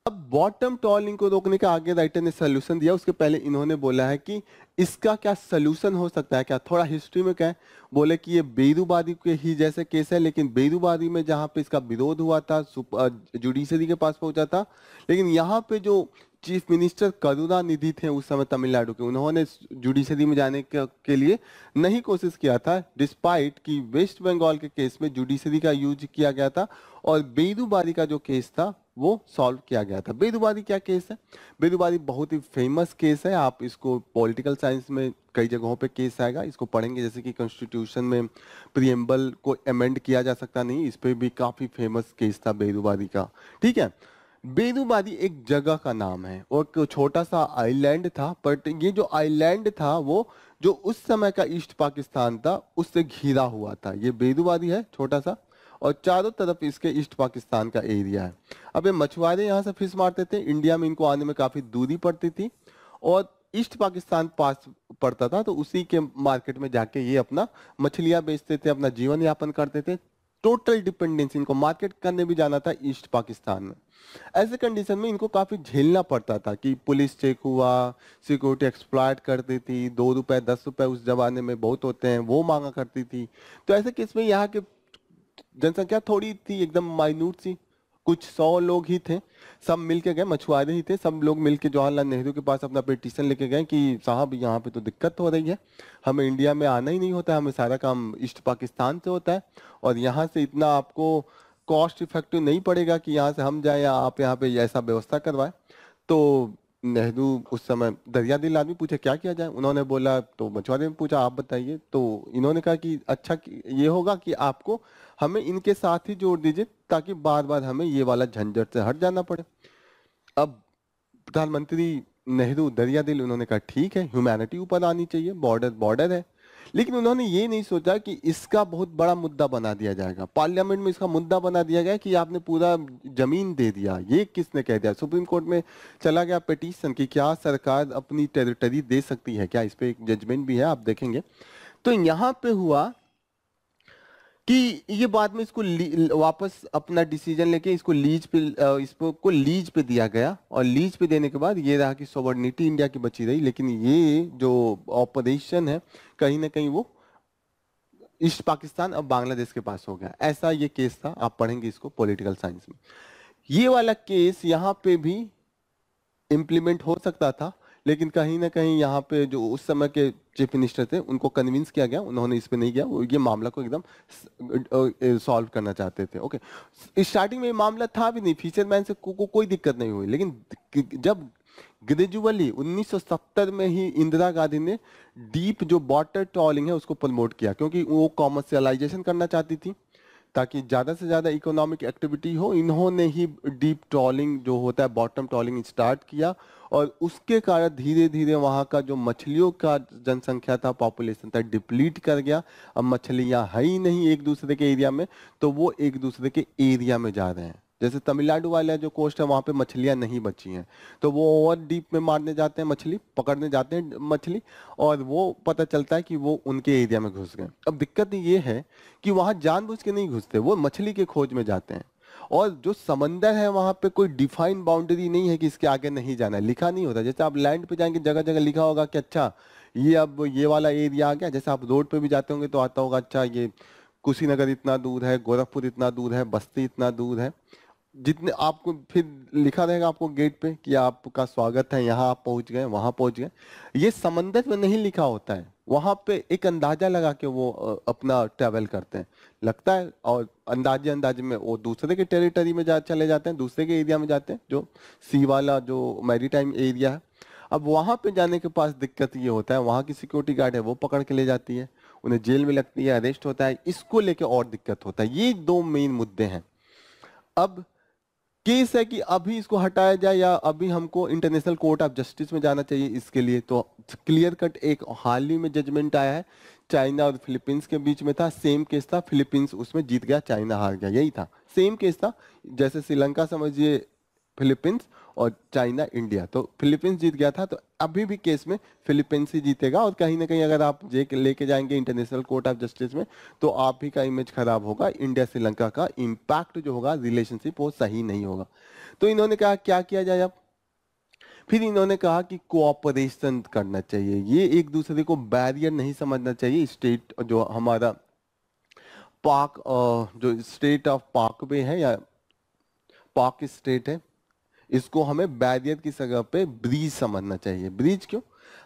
S1: अब बॉटम ट्रॉलिंग को रोकने का आगे राइटर ने सोल्यूशन दिया, उसके पहले इन्होंने बोला है कि इसका क्या सोल्यूशन हो सकता है, क्या थोड़ा हिस्ट्री में क्या है। बोले कि ये बेरूबादी के ही जैसे केस है, लेकिन बेरूबादी में जहां पे इसका विरोध हुआ था जुडिशरी के पास पहुंचा था, लेकिन यहाँ पे जो चीफ मिनिस्टर करुणानिधि थे उस समय तमिलनाडु के, उन्होंने जुडिशरी में जाने के लिए नहीं कोशिश किया था, डिस्पाइट कि वेस्ट बंगाल के केस में जुडिशरी का यूज किया गया था और बेरूबादी का जो केस था वो सॉल्व किया गया था। बेरूबादी क्या केस है? बेरूबादी बहुत ही फेमस केस है, आप इसको पॉलिटिकल साइंस में कई जगहों पे केस आएगा, इसको पढ़ेंगे, जैसे कि कॉन्स्टिट्यूशन में प्रीएम्बल को अमेंड किया जा सकता नहीं, इस पे भी काफी फेमस केस था बेरूबादी का। ठीक है, बेरूबादी एक जगह का नाम है और एक छोटा सा आइलैंड था, बट ये जो आइलैंड था वो जो उस समय का ईस्ट पाकिस्तान था उससे घिरा हुआ था। ये बेरूबादी है छोटा सा, और चारों तरफ इसके ईस्ट पाकिस्तान का एरिया है। अब ये मछुआरे यहाँ से फिश मारते थे, इंडिया में इनको आने में काफी दूरी पड़ती थी और ईस्ट पाकिस्तान पास पड़ता था, तो उसी के मार्केट में जाके ये अपना मछलियां बेचते थे, अपना जीवन यापन करते थे। टोटल डिपेंडेंस, इनको मार्केट करने भी जाना था ईस्ट पाकिस्तान में। ऐसे कंडीशन में इनको काफी झेलना पड़ता था कि पुलिस चेक हुआ, सिक्योरिटी एक्सप्लॉइट करती थी, 2 रुपए 10 रुपए उस जमाने में बहुत होते हैं वो मांगा करती थी। तो ऐसे केस में यहाँ के जनसंख्या थोड़ी थी, एकदम माइन्यूट सी, कुछ 100 लोग ही थे, सब मिल के गए, मछुआरे ही थे, सब लोग मिल के जवाहरलाल नेहरू के पास अपना पिटीशन लेके गए कि साहब यहाँ पे तो दिक्कत हो रही है, हमें इंडिया में आना ही नहीं होता, हमें सारा काम ईस्ट पाकिस्तान से होता है और यहाँ से इतना आपको कॉस्ट इफेक्टिव नहीं पड़ेगा कि यहाँ से हम जाए या आप यहाँ पे ऐसा व्यवस्था करवाए। तो नेहरू उस समय दरिया दिल आदमी, पूछे क्या किया जाए, उन्होंने बोला, तो मछुआरे ने पूछा आप बताइए, तो इन्होंने कहा कि अच्छा ये होगा कि आपको हमें इनके साथ ही जोड़ दीजिए ताकि बार बार हमें ये वाला झंझट से हट जाना पड़े। अब प्रधानमंत्री नेहरू दरिया दिल, उन्होंने कहा ठीक है, ह्यूमैनिटी ऊपर आनी चाहिए, बॉर्डर बॉर्डर है, लेकिन उन्होंने ये नहीं सोचा कि इसका बहुत बड़ा मुद्दा बना दिया जाएगा, पार्लियामेंट में इसका मुद्दा बना दिया गया कि आपने पूरा जमीन दे दिया। ये किसने कह दिया? सुप्रीम कोर्ट में चला गया पिटीशन कि क्या सरकार अपनी टेरिटरी दे सकती है क्या, इस पे एक जजमेंट भी है, आप देखेंगे। तो यहाँ पे हुआ कि ये बाद में इसको वापस अपना डिसीजन लेके इसको लीज पे इसको लीज पे दिया गया और लीज पे देने के बाद ये रहा कि सॉवरेनिटी इंडिया की बची रही, लेकिन ये जो ऑपरेशन है कहीं ना कहीं वो ईस्ट पाकिस्तान और बांग्लादेश के पास हो गया। ऐसा ये केस था, आप पढ़ेंगे इसको पॉलिटिकल साइंस में। ये वाला केस यहाँ पे भी इम्प्लीमेंट हो सकता था, लेकिन कहीं ना कहीं यहाँ पे जो उस समय के चीफ मिनिस्टर थे उनको कन्विंस किया गया, उन्होंने इस पे नहीं किया, वो ये मामला को एकदम सॉल्व करना चाहते थे। ओके, स्टार्टिंग में ये मामला था भी नहीं, फिशरमैन से कोई दिक्कत नहीं हुई, लेकिन जब ग्रेजुअली 1970 में ही इंदिरा गांधी ने डीप जो वाटर ट्रॉलिंग है उसको प्रमोट किया, क्योंकि वो कॉमर्शियलाइजेशन करना चाहती थी ताकि ज्यादा से ज्यादा इकोनॉमिक एक्टिविटी हो। इन्होंने ही डीप ट्रॉलिंग जो होता है, बॉटम ट्रॉलिंग स्टार्ट किया और उसके कारण धीरे धीरे वहाँ का जो मछलियों का जनसंख्या था, पॉपुलेशन था, डिप्लीट कर गया। अब मछलियाँ है ही नहीं एक दूसरे के एरिया में, तो वो एक दूसरे के एरिया में जा रहे हैं। जैसे तमिलनाडु वाला जो कोस्ट है वहाँ पे मछलियाँ नहीं बची हैं, तो वो ओवर डीप में मारने जाते हैं मछली, पकड़ने जाते हैं मछली, और वो पता चलता है कि वो उनके एरिया में घुस गए। अब दिक्कत ये है कि वहाँ जानबूझ के नहीं घुसते, वो मछली के खोज में जाते हैं, और जो समंदर है वहां पे कोई डिफाइंड बाउंड्री नहीं है कि इसके आगे नहीं जाना है, लिखा नहीं होता। जैसे आप लैंड पे जाएंगे जगह जगह लिखा होगा कि अच्छा ये अब ये वाला एरिया आ गया, जैसे आप रोड पे भी जाते होंगे तो आता होगा अच्छा ये कुशीनगर इतना दूर है, गोरखपुर इतना दूर है, बस्ती इतना दूर है, जितने आपको फिर लिखा रहेगा आपको गेट पे कि आपका स्वागत है, यहाँ आप पहुंच गए, वहां पहुंच गए। ये समंदर में नहीं लिखा होता है, वहां पे एक अंदाजा लगा के वो अपना ट्रेवल करते हैं, लगता है, और अंदाजे अंदाजे में वो दूसरे के टेरिटरी में चले जाते हैं, दूसरे के एरिया में जाते हैं, जो सी वाला जो मैरीटाइम एरिया है। अब वहां पे जाने के पास दिक्कत ये होता है, वहां की सिक्योरिटी गार्ड है वो पकड़ के ले जाती है, उन्हें जेल में लगती है, अरेस्ट होता है, इसको लेके और दिक्कत होता है। ये दो मेन मुद्दे हैं। अब केस है कि अभी इसको हटाया जाए या अभी हमको इंटरनेशनल कोर्ट ऑफ जस्टिस में जाना चाहिए इसके लिए। तो क्लियर कट एक हाल ही में जजमेंट आया है, चाइना और फिलीपींस के बीच में था, सेम केस था, फिलीपींस उसमें जीत गया, चाइना हार गया, यही था, सेम केस था। जैसे श्रीलंका समझिए फिलीपींस और चाइना इंडिया, तो फिलीपींस जीत गया था, तो अभी भी केस में फिलीपींस ही जीतेगा। और कहीं ना कहीं अगर आप लेके जाएंगे इंटरनेशनल कोर्ट ऑफ जस्टिस में तो आप ही का इमेज खराब होगा, इंडिया श्रीलंका का इम्पैक्ट जो होगा रिलेशनशिप वो सही नहीं होगा। तो इन्होंने कहा क्या किया जाए अब, फिर इन्होंने कहा कि कोऑपरेशन करना चाहिए, ये एक दूसरे को बैरियर नहीं समझना चाहिए। स्टेट जो हमारा पाक जो स्टेट ऑफ पाक वे है या पाक स्टेट है, इसको हमें बैरियर की जगह पे ब्रिज समझना चाहिए। ब्रिज क्यों?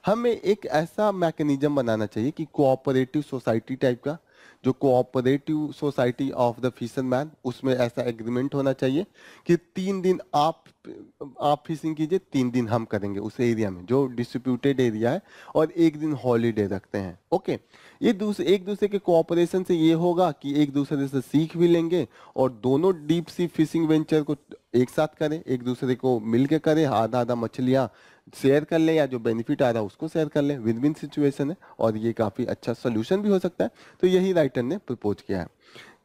S1: हमें एक ऐसा मैकेनिज्म बनाना चाहिए कि कोऑपरेटिव सोसाइटी टाइप का, जो cooperative society of the fisherman, उसमें ऐसा एग्रीमेंट होना चाहिए कि 3 दिन आप फिशिंग कीजिए, 3 दिन हम करेंगे उस एरिया में जो डिस्ट्रीब्यूटेड एरिया है, और 1 दिन हॉलीडे रखते हैं। ओके, ये एक दूसरे के कोऑपरेशन से ये होगा कि एक दूसरे से सीख भी लेंगे और दोनों डीप सी फिशिंग वेंचर को एक साथ करें, एक दूसरे को मिल के करें, आधा आधा मछलियां शेयर कर लें या जो बेनिफिट आ रहा है उसको शेयर कर लें, विन विन सिचुएशन है और ये काफी अच्छा सोल्यूशन भी हो सकता है। तो यही राइटर ने प्रपोज किया है।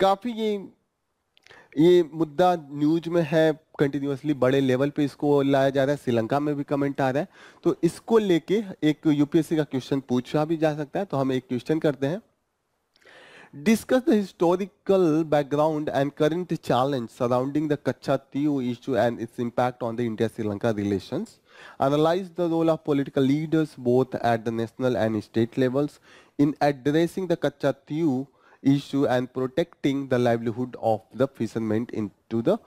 S1: काफी ये मुद्दा न्यूज में है, कंटिन्यूअसली बड़े लेवल पे इसको लाया जा रहा है, श्रीलंका में भी कमेंट आ रहा है, तो इसको लेके एक यूपीएससी का क्वेश्चन पूछा भी जा सकता है। तो हम एक क्वेश्चन करते हैं, discuss the historical background and current challenge surrounding the Kachatiyu issue and its impact on the India-Sri Lanka relations. Analyze the role of political leaders both at the national and state levels in addressing the Kachatiyu issue and protecting the livelihood of the fishermen into the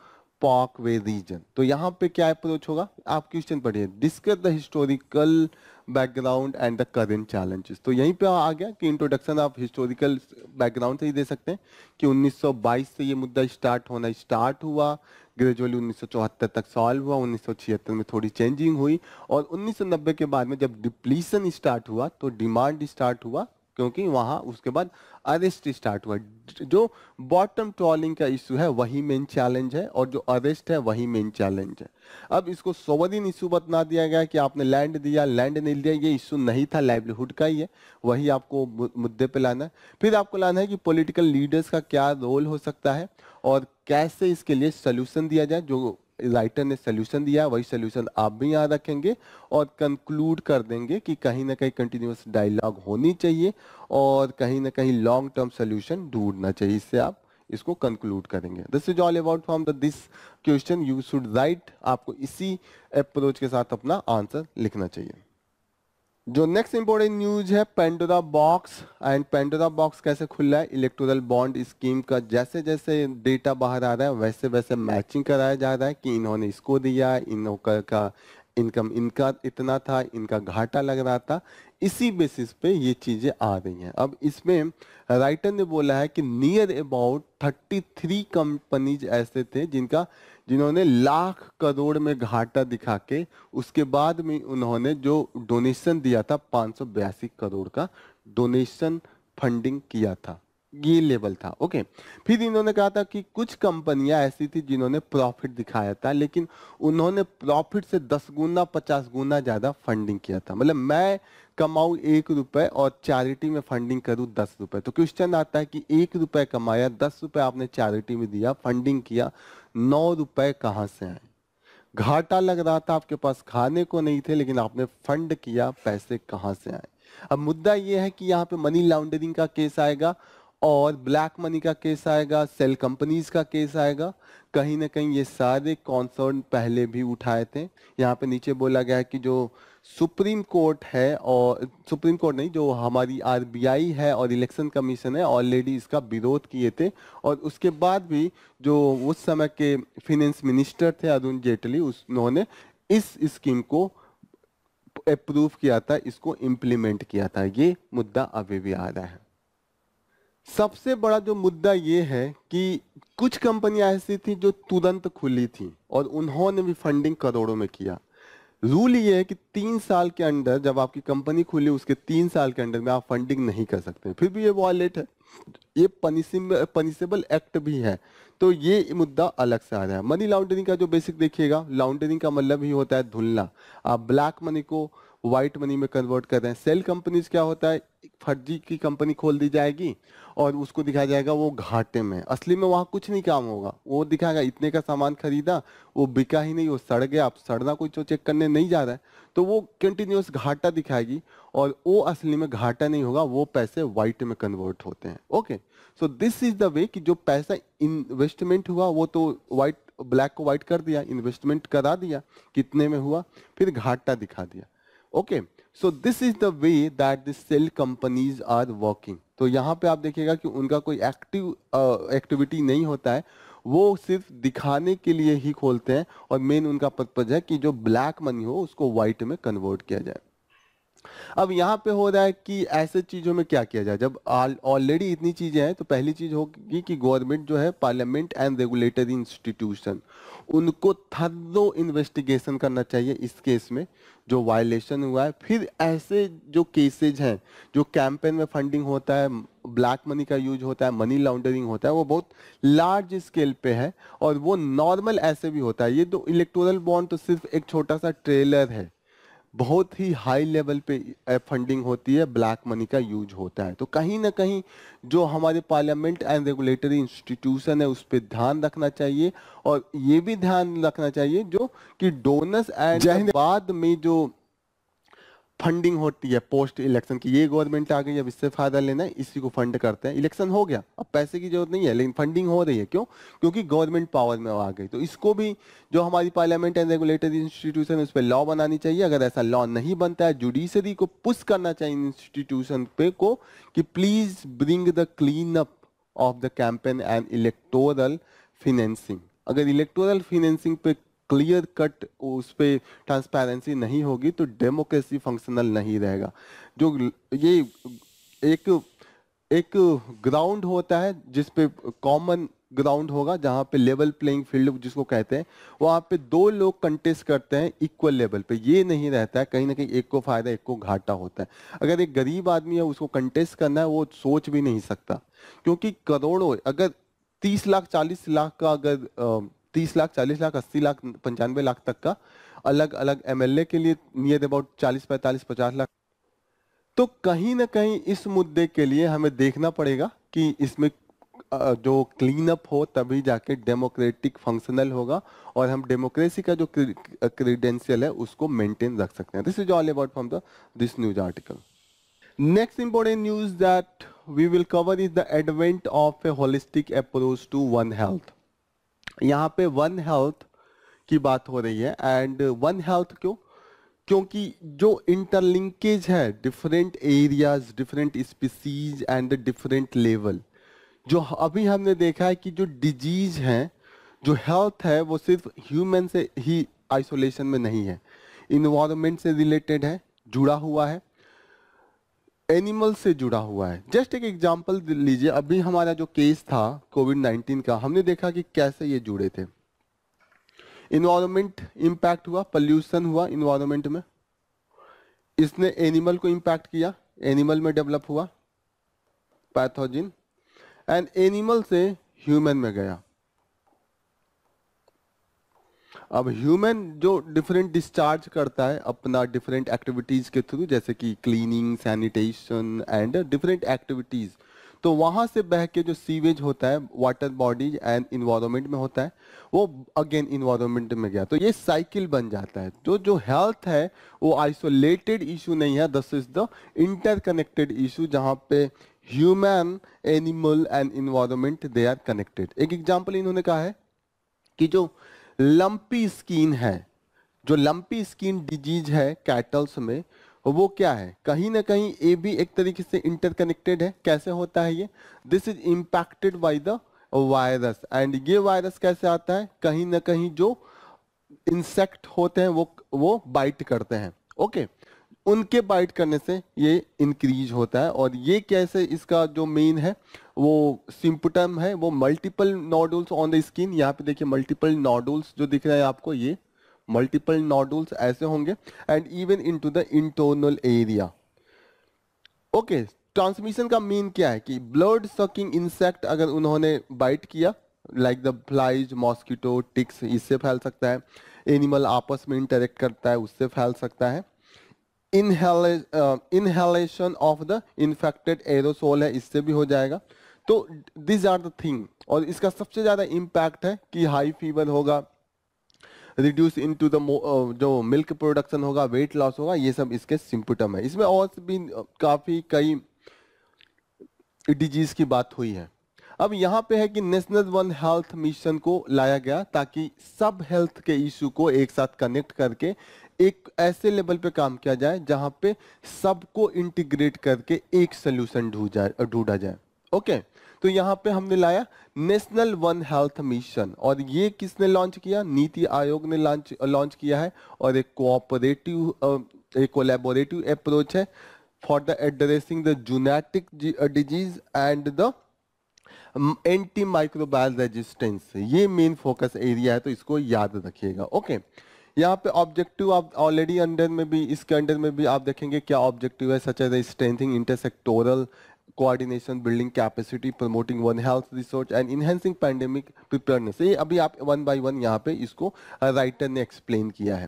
S1: पार्कवे region. तो यहाँ पे क्या approach होगा, आप question पढ़िए, discuss the historical background and the current challenges. तो यहीं पे आ गया कि इंट्रोडक्शन आप हिस्टोरिकल बैकग्राउंड से ही दे सकते हैं कि 1922 से ये मुद्दा स्टार्ट हुआ, ग्रेजुअली 1974 तक सॉल्व हुआ, 1976 में थोड़ी चेंजिंग हुई, और 1990 के बाद में जब डिप्लीशन स्टार्ट हुआ तो डिमांड स्टार्ट हुआ, क्योंकि वहां उसके बाद अरेस्ट स्टार्ट हुआ। जो बॉटम ट्रॉलिंग का इशू है वही मेन चैलेंज है, और जो अरेस्ट है वही मेन चैलेंज है। अब इसको सोवरिन इशू बता दिया गया कि आपने लैंड दिया, लैंड नहीं दिया, ये इशू नहीं था, लाइवलीहुड का ही है, वही आपको मुद्दे पे लाना है। फिर आपको लाना है कि पॉलिटिकल लीडर्स का क्या रोल हो सकता है और कैसे इसके लिए सोल्यूशन दिया जाए। जो राइटर ने सोल्यूशन दिया वही सोल्यूशन आप भी याद रखेंगे, और कंक्लूड कर देंगे कि कहीं ना कहीं कंटिन्यूअस डायलॉग होनी चाहिए और कहीं ना कहीं लॉन्ग टर्म सोल्यूशन ढूंढना चाहिए। इससे आप इसको कंक्लूड करेंगे। This is all about from the this question, you should write, आपको इसी अप्रोच के साथ अपना आंसर लिखना चाहिए। जो नेक्स्ट इंपॉर्टेंट न्यूज है Pandora box, and Pandora box कैसे खुल रहा है, इलेक्टोरल बॉन्ड स्कीम का जैसे जैसे डेटा बाहर आ रहा है वैसे वैसे मैचिंग कराया जा रहा है कि इन्होंने इसको दिया, इनका का इनकम इनका इतना था, इनका घाटा लग रहा था, इसी बेसिस पे ये चीजें आ रही हैं। अब इसमें राइटर ने बोला है कि नियर अबाउट 33 कंपनीज ऐसे थे जिन्होंने लाख करोड़ में घाटा दिखा के उसके बाद में उन्होंने जो डोनेशन दिया था 582 करोड़ का डोनेशन फंडिंग किया था, ये लेवल था। ओके, फिर इन्होंने कहा था कि कुछ कंपनियां ऐसी थी जिन्होंने प्रॉफिट दिखाया था, लेकिन उन्होंने प्रॉफिट से 10 गुना 50 गुना ज्यादा फंडिंग किया था। मतलब मैं कमाऊं 1 रुपए और चैरिटी में फंडिंग करूं 10 रुपए, तो क्वेश्चन आता है कि 1 रुपए कमाया, 10 रुपए आपने चैरिटी में दिया, फंडिंग किया, 9 रुपए कहां से आए? घाटा लग रहा था, आपके पास खाने को नहीं थे, लेकिन आपने फंड किया, पैसे कहां से आए? अब मुद्दा यह है कि यहाँ पे मनी लॉन्ड्रिंग का केस आएगा और ब्लैक मनी का केस आएगा, सेल कंपनीज का केस आएगा। कहीं ना कहीं ये सारे कॉन्सर्न पहले भी उठाए थे। यहाँ पे नीचे बोला गया है कि जो सुप्रीम कोर्ट है, और सुप्रीम कोर्ट नहीं, जो हमारी आरबीआई है और इलेक्शन कमीशन है, ऑलरेडी इसका विरोध किए थे, और उसके बाद भी जो उस समय के फिनेंस मिनिस्टर थे अरुण जेटली, उन्होंने इस स्कीम को अप्रूव किया था, इसको इम्प्लीमेंट किया था। ये मुद्दा अभी भी आ रहा है। सबसे बड़ा जो मुद्दा ये है कि कुछ कंपनियां ऐसी थी जो तुरंत खुली थी और उन्होंने भी फंडिंग करोड़ों में किया। रूल ये है कि 3 साल के अंदर, जब आपकी कंपनी खुली उसके 3 साल के अंदर में आप फंडिंग नहीं कर सकते, फिर भी ये वॉयलेट है, ये पनिशेबल एक्ट भी है। तो ये मुद्दा अलग से आ रहा है। मनी लॉन्ड्रिंग का जो बेसिक देखिएगा, लॉन्ड्रिंग का मतलब ही होता है धुलना। आप ब्लैक मनी को व्हाइट मनी में कन्वर्ट कर रहे हैं। सेल कंपनीज क्या होता है, एक फर्जी की कंपनी खोल दी जाएगी और उसको दिखाया जाएगा वो घाटे में, असली में वहां कुछ नहीं काम होगा। वो दिखाएगा इतने का सामान खरीदा, वो बिका ही नहीं, वो सड़ गया, आप सड़ना कोई तो चेक करने नहीं जा रहा है, तो वो कंटिन्यूअस घाटा दिखाएगी, और वो असली में घाटा नहीं होगा, वो पैसे व्हाइट में कन्वर्ट होते हैं। Okay, so this is the वे कि जो पैसा इन्वेस्टमेंट हुआ वो तो व्हाइट, ब्लैक को व्हाइट कर दिया, इन्वेस्टमेंट करा दिया, कितने में हुआ, फिर घाटा दिखा दिया। Okay, so this is the way that the shell companies are working. तो यहाँ पे आप देखिएगा कि उनका कोई एक्टिविटी नहीं होता है, वो सिर्फ दिखाने के लिए ही खोलते हैं, और मेन उनका पर्पज है कि जो ब्लैक मनी हो उसको व्हाइट में कन्वर्ट किया जाए। अब यहाँ पे हो रहा है कि ऐसे चीजों में क्या किया जाए, जब ऑलरेडी इतनी चीजें हैं, तो पहली चीज होगी कि गवर्नमेंट जो है, पार्लियामेंट एंड रेगुलेटरी इंस्टीट्यूशन, उनको थरो इन्वेस्टिगेशन करना चाहिए इस केस में जो वायलेशन हुआ है। फिर ऐसे जो केसेज हैं, जो कैंपेन में फंडिंग होता है, ब्लैक मनी का यूज होता है, मनी लॉन्ड्रिंग होता है, वो बहुत लार्ज स्केल पे है, और वो नॉर्मल ऐसे भी होता है। ये तो इलेक्टोरल बॉन्ड तो सिर्फ एक छोटा सा ट्रेलर है, बहुत ही हाई लेवल पे फंडिंग होती है, ब्लैक मनी का यूज होता है। तो कहीं ना कहीं जो हमारे पार्लियामेंट एंड रेगुलेटरी इंस्टीट्यूशन है उस पर ध्यान रखना चाहिए, और ये भी ध्यान रखना चाहिए जो कि डोनर्स एंड बाद में जो फंडिंग होती है पोस्ट इलेक्शन की, ये गवर्नमेंट आ गई, अब इससे फायदा लेना है, इसी को फंड करते हैं। इलेक्शन हो गया, अब पैसे की जरूरत नहीं है, लेकिन फंडिंग हो रही है, क्यों? क्योंकि गवर्नमेंट पावर में आ गई। तो इसको भी जो हमारी पार्लियामेंट एंड रेगुलेटरी इंस्टीट्यूशन उस पर लॉ बनानी चाहिए। अगर ऐसा लॉ नहीं बनता है, जुडिशरी को पुश करना चाहिए इंस्टीट्यूशन पे को कि please bring the clean up of the campaign and electoral financing. अगर इलेक्टोरल फाइनेंसिंग पे क्लियर कट उस पे ट्रांसपेरेंसी नहीं होगी तो डेमोक्रेसी फंक्शनल नहीं रहेगा। जो ये एक एक ग्राउंड होता है जिस पे कॉमन ग्राउंड होगा, जहां पे लेवल प्लेइंग फील्ड जिसको कहते हैं, वहां पे दो लोग कंटेस्ट करते हैं इक्वल लेवल पे। ये नहीं रहता है कहीं ना कहीं एक को फायदा एक को घाटा होता है। अगर एक गरीब आदमी है उसको कंटेस्ट करना है, वो सोच भी नहीं सकता, क्योंकि करोड़ों, अगर 30 लाख 40 लाख का, अगर 30 लाख 40 लाख 80 लाख 95 लाख तक का अलग अलग एमएलए के लिए नियर अबाउट 40 45 50 लाख, तो कहीं ना कहीं इस मुद्दे के लिए हमें देखना पड़ेगा कि इसमें जो क्लीन अप हो, तभी जाके डेमोक्रेटिक फंक्शनल होगा और हम डेमोक्रेसी का जो क्रीडेंशियल है उसको मेंटेन रख सकते हैं। This is all about from the this news article. Next important news that we will cover is the advent of a holistic approach to one health. यहाँ पे वन हेल्थ की बात हो रही है। एंड वन हेल्थ क्यों? क्योंकि जो इंटरलिंकेज है different areas, different species and different level, जो अभी हमने देखा है कि जो डिजीज है, जो हेल्थ है, वो सिर्फ ह्यूमन से ही आइसोलेशन में नहीं है, इन्वायरमेंट से रिलेटेड है, जुड़ा हुआ है, एनिमल से जुड़ा हुआ है। जस्ट एक एग्जांपल लीजिए, अभी हमारा जो केस था कोविड-19 का, हमने देखा कि कैसे ये जुड़े थे। इन्वायरमेंट इंपैक्ट हुआ, पोल्यूशन हुआ इन्वायरमेंट में, इसने एनिमल को इंपैक्ट किया, एनिमल में डेवलप हुआ पैथोजन, एंड एनिमल से ह्यूमन में गया। अब ह्यूमन जो डिफरेंट डिस्चार्ज करता है अपना डिफरेंट एक्टिविटीज के थ्रू, जैसे कि cleaning, sanitation and different activities, तो वहां से बह के जो सीवेज होता है वाटर बॉडीज एंड इन्वायरमेंट में होता है, वो अगेन इन्वायरमेंट में गया, तो ये साइकिल बन जाता है। तो जो हेल्थ है वो आइसोलेटेड इशू नहीं है, this is the interconnected issue, जहां पे human, animal and environment they are connected. एक एग्जांपल इन्होंने कहा है कि जो लंपी स्किन है, जो लंपी स्किन डिजीज है कैटल्स में, वो क्या है? कहीं ना कहीं ये भी एक तरीके से इंटरकनेक्टेड है। कैसे होता है ये? This is impacted by the virus, and ये वायरस कैसे आता है? कहीं ना कहीं जो इंसेक्ट होते हैं वो बाइट करते हैं, ओके, उनके बाइट करने से ये इंक्रीज होता है। और ये कैसे, इसका जो मेन है वो सिम्पटम है, वो मल्टीपल नोडुल्स ऑन द स्किन। यहाँ पे देखिए मल्टीपल नोडुल्स जो दिख रहे हैं आपको, ये मल्टीपल नोडुल्स ऐसे होंगे, and even into the internal area, okay. Transmission का मीन क्या है कि ब्लड सकिंग इंसेक्ट अगर उन्होंने बाइट किया, like the flies, mosquito, ticks, इससे फैल सकता है। एनिमल आपस में इंटरेक्ट करता है, उससे फैल सकता है। Inhalation of the infected aerosol है, इससे भी हो जाएगा। तो दिस आर द थिंग, और इसका सबसे ज्यादा इंपैक्ट है कि हाई फीवर होगा, रिड्यूस इनटू द जो मिल्क प्रोडक्शन होगा, वेट लॉस होगा, ये सब इसके सिम्पटम है। इसमें और भी काफी कई डिजीज की बात हुई है। अब यहाँ पे है कि नेशनल वन हेल्थ मिशन को लाया गया ताकि सब हेल्थ के इशू को एक साथ कनेक्ट करके एक ऐसे लेवल पे काम किया जाए जहां पे सबको इंटीग्रेट करके एक सोल्यूशन ढूंढा जाए, ओके। तो यहाँ पे हमने लाया नेशनल वन हेल्थ मिशन, और ये किसने लॉन्च किया? नीति आयोग ने लॉन्च किया है, और एक कोलैबोरेटिव अप्रोच है for the addressing the zoonotic disease and the anti microbial resistance. ये मेन फोकस एरिया है, तो इसको याद रखिएगा, ओके। यहाँ पे ऑब्जेक्टिव आप ऑलरेडी अंडर में भी, इसके अंडर में भी आप देखेंगे क्या ऑब्जेक्टिव है, such as strengthening intersectoral coordination, building capacity, promoting one health resource and enhancing pandemic preparedness. ये अभी आप वन बाय वन यहाँ पे इसको राइटर ने एक्सप्लेन किया है।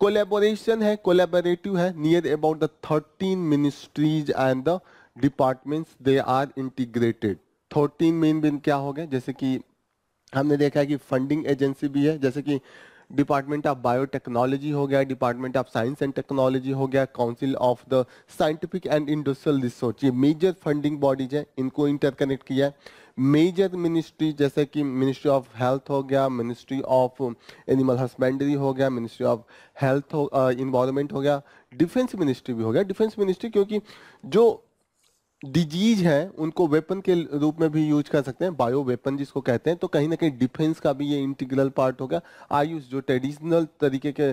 S1: कोलैबोरेशन है, कोलैबोरेटिव है, near about the 13 ministries and the departments they are integrated. 13 मेन क्या हो गए? जैसे कि हमने देखा है कि फंडिंग एजेंसी भी है, जैसे कि डिपार्टमेंट ऑफ बायोटेक्नोलॉजी हो गया, department of science and technology हो गया, council of the scientific and industrial research, ये मेजर फंडिंग बॉडीज है, इनको इंटरकनेक्ट किया है। मेजर मिनिस्ट्री जैसे कि मिनिस्ट्री ऑफ हेल्थ हो गया, मिनिस्ट्री ऑफ एनिमल हस्बेंड्री हो गया, मिनिस्ट्री ऑफ हेल्थ इन्वायरमेंट हो गया, डिफेंस मिनिस्ट्री भी हो गया। डिफेंस मिनिस्ट्री क्योंकि जो डिजीज है उनको वेपन के रूप में भी यूज कर सकते हैं, बायो वेपन जिसको कहते हैं। तो कहीं ना कहीं डिफेंस का भी ये इंटीग्रल पार्ट होगा। आयुष जो ट्रेडिशनल तरीके के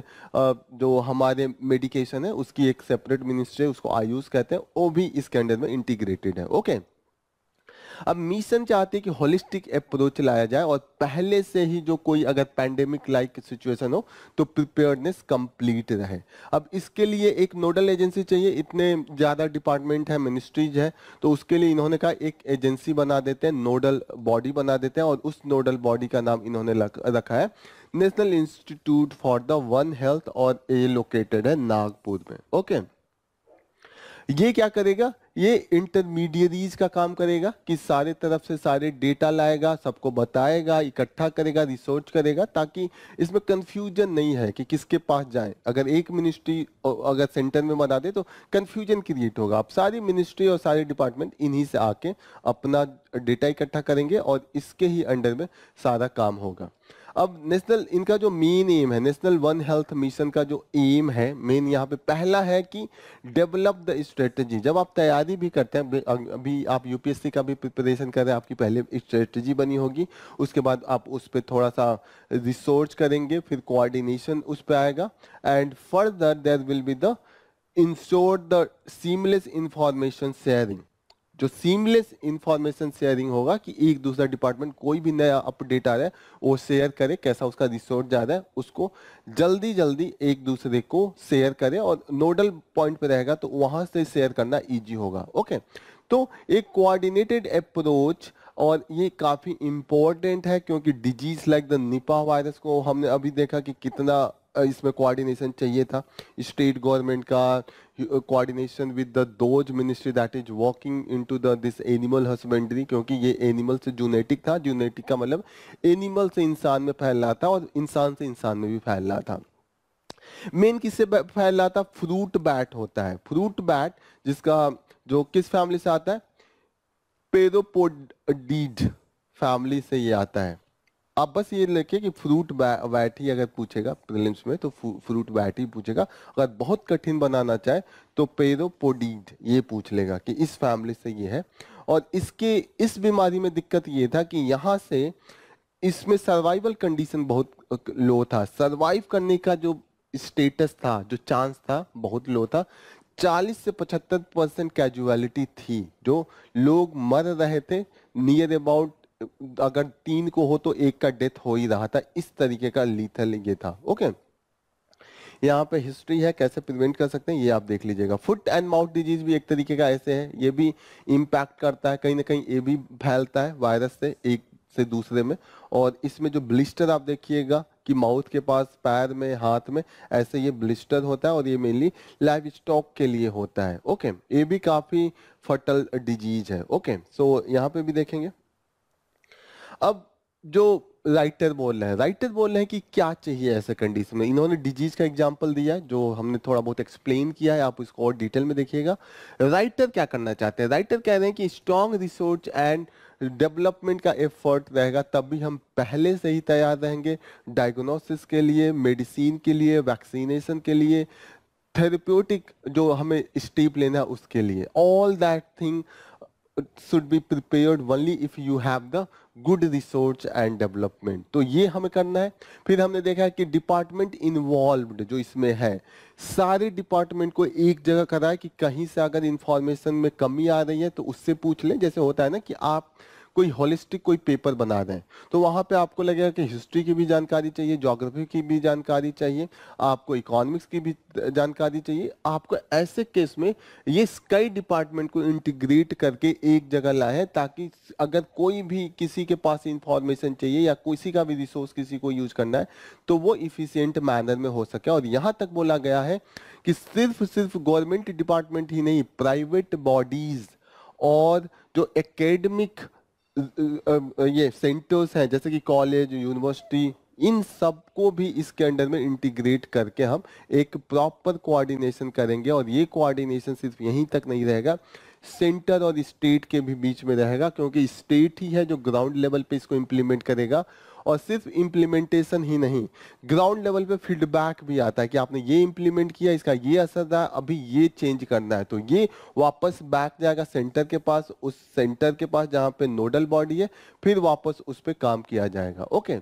S1: जो हमारे मेडिकेशन है उसकी एक सेपरेट मिनिस्ट्री है, उसको आयुष कहते हैं, वो भी इसके अंडर में इंटीग्रेटेड है। ओके, अब मिशन चाहते हैं कि होलिस्टिक अप्रोच लाया जाए और पहले से ही जो कोई अगर पैंडेमिक लाइक सिचुएशन हो तो प्रिपेयर्डनेस कंप्लीट रहे। अब इसके लिए एक नोडल एजेंसी चाहिए, इतने ज्यादा डिपार्टमेंट है, मिनिस्ट्रीज है, तो उसके लिए इन्होंने कहा एक एजेंसी बना देते हैं, नोडल बॉडी बना देते हैं, और उस नोडल बॉडी का नाम इन्होंने रखा है national institute for the one health, और ये लोकेटेड है नागपुर में। ओके, ये क्या करेगा, ये इंटरमीडियरीज का काम करेगा कि सारे तरफ से सारे डेटा लाएगा, सबको बताएगा, इकट्ठा करेगा, रिसर्च करेगा, ताकि इसमें कंफ्यूजन नहीं है कि किसके पास जाए। अगर एक मिनिस्ट्री अगर सेंटर में बना दे तो कंफ्यूजन क्रिएट होगा। अब सारी मिनिस्ट्री और सारे डिपार्टमेंट इन्हीं से आके अपना डेटा इकट्ठा करेंगे और इसके ही अंडर में सारा काम होगा। अब नेशनल इनका जो मेन एम है, नेशनल वन हेल्थ मिशन का जो एम है मेन यहाँ पे पहला है कि डेवलप द स्ट्रेटजी। जब आप तैयारी भी करते हैं, अभी आप यूपीएससी का भी प्रिपरेशन कर रहे हैं, आपकी पहले स्ट्रेटजी बनी होगी, उसके बाद आप उस पर थोड़ा सा रिसर्च करेंगे, फिर कोऑर्डिनेशन उस पर आएगा, and further there will be the ensure the seamless information sharing. जो सीमलेस इंफॉर्मेशन शेयरिंग होगा कि एक दूसरा डिपार्टमेंट कोई भी नया अपडेट आ रहा है वो शेयर करे, कैसा उसका रिसोर्स जा रहा है उसको जल्दी जल्दी एक दूसरे को शेयर करे, और नोडल पॉइंट पे रहेगा तो वहां से शेयर करना इजी होगा। ओके, तो एक कोऑर्डिनेटेड अप्रोच, और ये काफी इंपॉर्टेंट है क्योंकि disease like the Nipah virus को हमने अभी देखा कि कितना इसमें कोऑर्डिनेशन चाहिए था स्टेट गवर्नमेंट का, coordination with the those ministry that is working into the this animal husbandry, क्योंकि ये एनिमल से जूनेटिक था, जूनेटिक का मतलब एनिमल से इंसान में फैल रहा था और इंसान से इंसान में भी फैल रहा था। मेन किससे फैल रहा था, फ्रूट बैट होता है, फ्रूट बैट जिसका जो किस फैमिली से आता है, पेरोपोडीड फैमिली से ये आता है। आप बस ये लिखिए कि फ्रूट बैट ही अगर पूछेगा प्रीलिम्स में तो फ्रूट बैट ही पूछेगा, अगर बहुत कठिन बनाना चाहे तो पेरोपोडीड ये पूछ लेगा कि इस फैमिली से ये है। और इसके इस बीमारी में दिक्कत ये था कि यहाँ से इसमें सर्वाइवल कंडीशन बहुत लो था, सर्वाइव करने का जो स्टेटस था, जो चांस था बहुत लो था। 40 से 75% कैजुअलिटी थी, जो लोग मर रहे थे नियर अबाउट, अगर 3 को हो तो 1 का डेथ हो ही रहा था, इस तरीके का लीथल ये था। ओके, यहाँ पे हिस्ट्री है कैसे प्रिवेंट कर सकते हैं ये आप देख लीजिएगा। फुट एंड माउथ डिजीज भी एक तरीके का ऐसे है, ये भी इम्पैक्ट करता है कहीं ना कहीं, ये भी फैलता है वायरस से एक से दूसरे में। और इसमें जो ब्लिस्टर आप देखिएगा कि माउथ के पास, पैर में, हाथ में ऐसे ये ब्लिस्टर होता है, और ये मेनली लाइव स्टॉक के लिए होता है। ओके, ये भी काफी फटल डिजीज है। ओके, सो यहाँ पे भी देखेंगे। अब जो राइटर बोल रहे हैं, राइटर बोल रहे हैं कि क्या चाहिए ऐसे कंडीशन में। इन्होंने डिजीज का एग्जांपल दिया है जो हमने थोड़ा बहुत एक्सप्लेन किया है, आप इसको और डिटेल में देखिएगा। राइटर क्या करना चाहते हैं, राइटर कह रहे हैं कि स्ट्रॉन्ग रिसर्च एंड डेवलपमेंट का एफर्ट रहेगा, तब भी हम पहले से ही तैयार रहेंगे डायग्नोसिस के लिए, मेडिसिन के लिए, वैक्सीनेशन के लिए, थेरेप्यूटिक जो हमें स्टेप लेना है उसके लिए। All that thing should be prepared only if you have the good research and development। तो ये हमें करना है। फिर हमने देखा है कि डिपार्टमेंट इन्वॉल्व्ड जो इसमें है, सारे डिपार्टमेंट को एक जगह कराए कि कहीं से अगर इंफॉर्मेशन में कमी आ रही है तो उससे पूछ लें। जैसे होता है ना कि आप कोई होलिस्टिक कोई पेपर बना रहे हैं तो वहां पे आपको लगेगा कि हिस्ट्री की भी जानकारी चाहिए, ज्योग्राफी की भी जानकारी चाहिए, आपको इकोनॉमिक्स की भी जानकारी चाहिए। आपको ऐसे केस में ये कई डिपार्टमेंट को इंटीग्रेट करके एक जगह लाए हैं, ताकि अगर कोई भी किसी के पास इंफॉर्मेशन चाहिए या किसी का भी रिसोर्स किसी को यूज करना है तो वो इफिशियंट मैनर में हो सके। और यहाँ तक बोला गया है कि सिर्फ गवर्नमेंट डिपार्टमेंट ही नहीं, प्राइवेट बॉडीज और जो एकेडमिक ये सेंटर्स हैं जैसे कि कॉलेज, यूनिवर्सिटी, इन सबको भी इसके अंडर में इंटीग्रेट करके हम एक प्रॉपर कोऑर्डिनेशन करेंगे। और ये कोऑर्डिनेशन सिर्फ यहीं तक नहीं रहेगा, सेंटर और स्टेट के भी बीच में रहेगा, क्योंकि स्टेट ही है जो ग्राउंड लेवल पे इसको इम्प्लीमेंट करेगा। और सिर्फ इम्प्लीमेंटेशन ही नहीं, ग्राउंड लेवल पे फीडबैक भी आता है कि आपने ये इम्प्लीमेंट किया, इसका ये असर रहा, अभी ये चेंज करना है, तो ये वापस बैक जाएगा सेंटर के पास, उस सेंटर के पास जहां पे नोडल बॉडी है, फिर वापस उस पर काम किया जाएगा। ओके,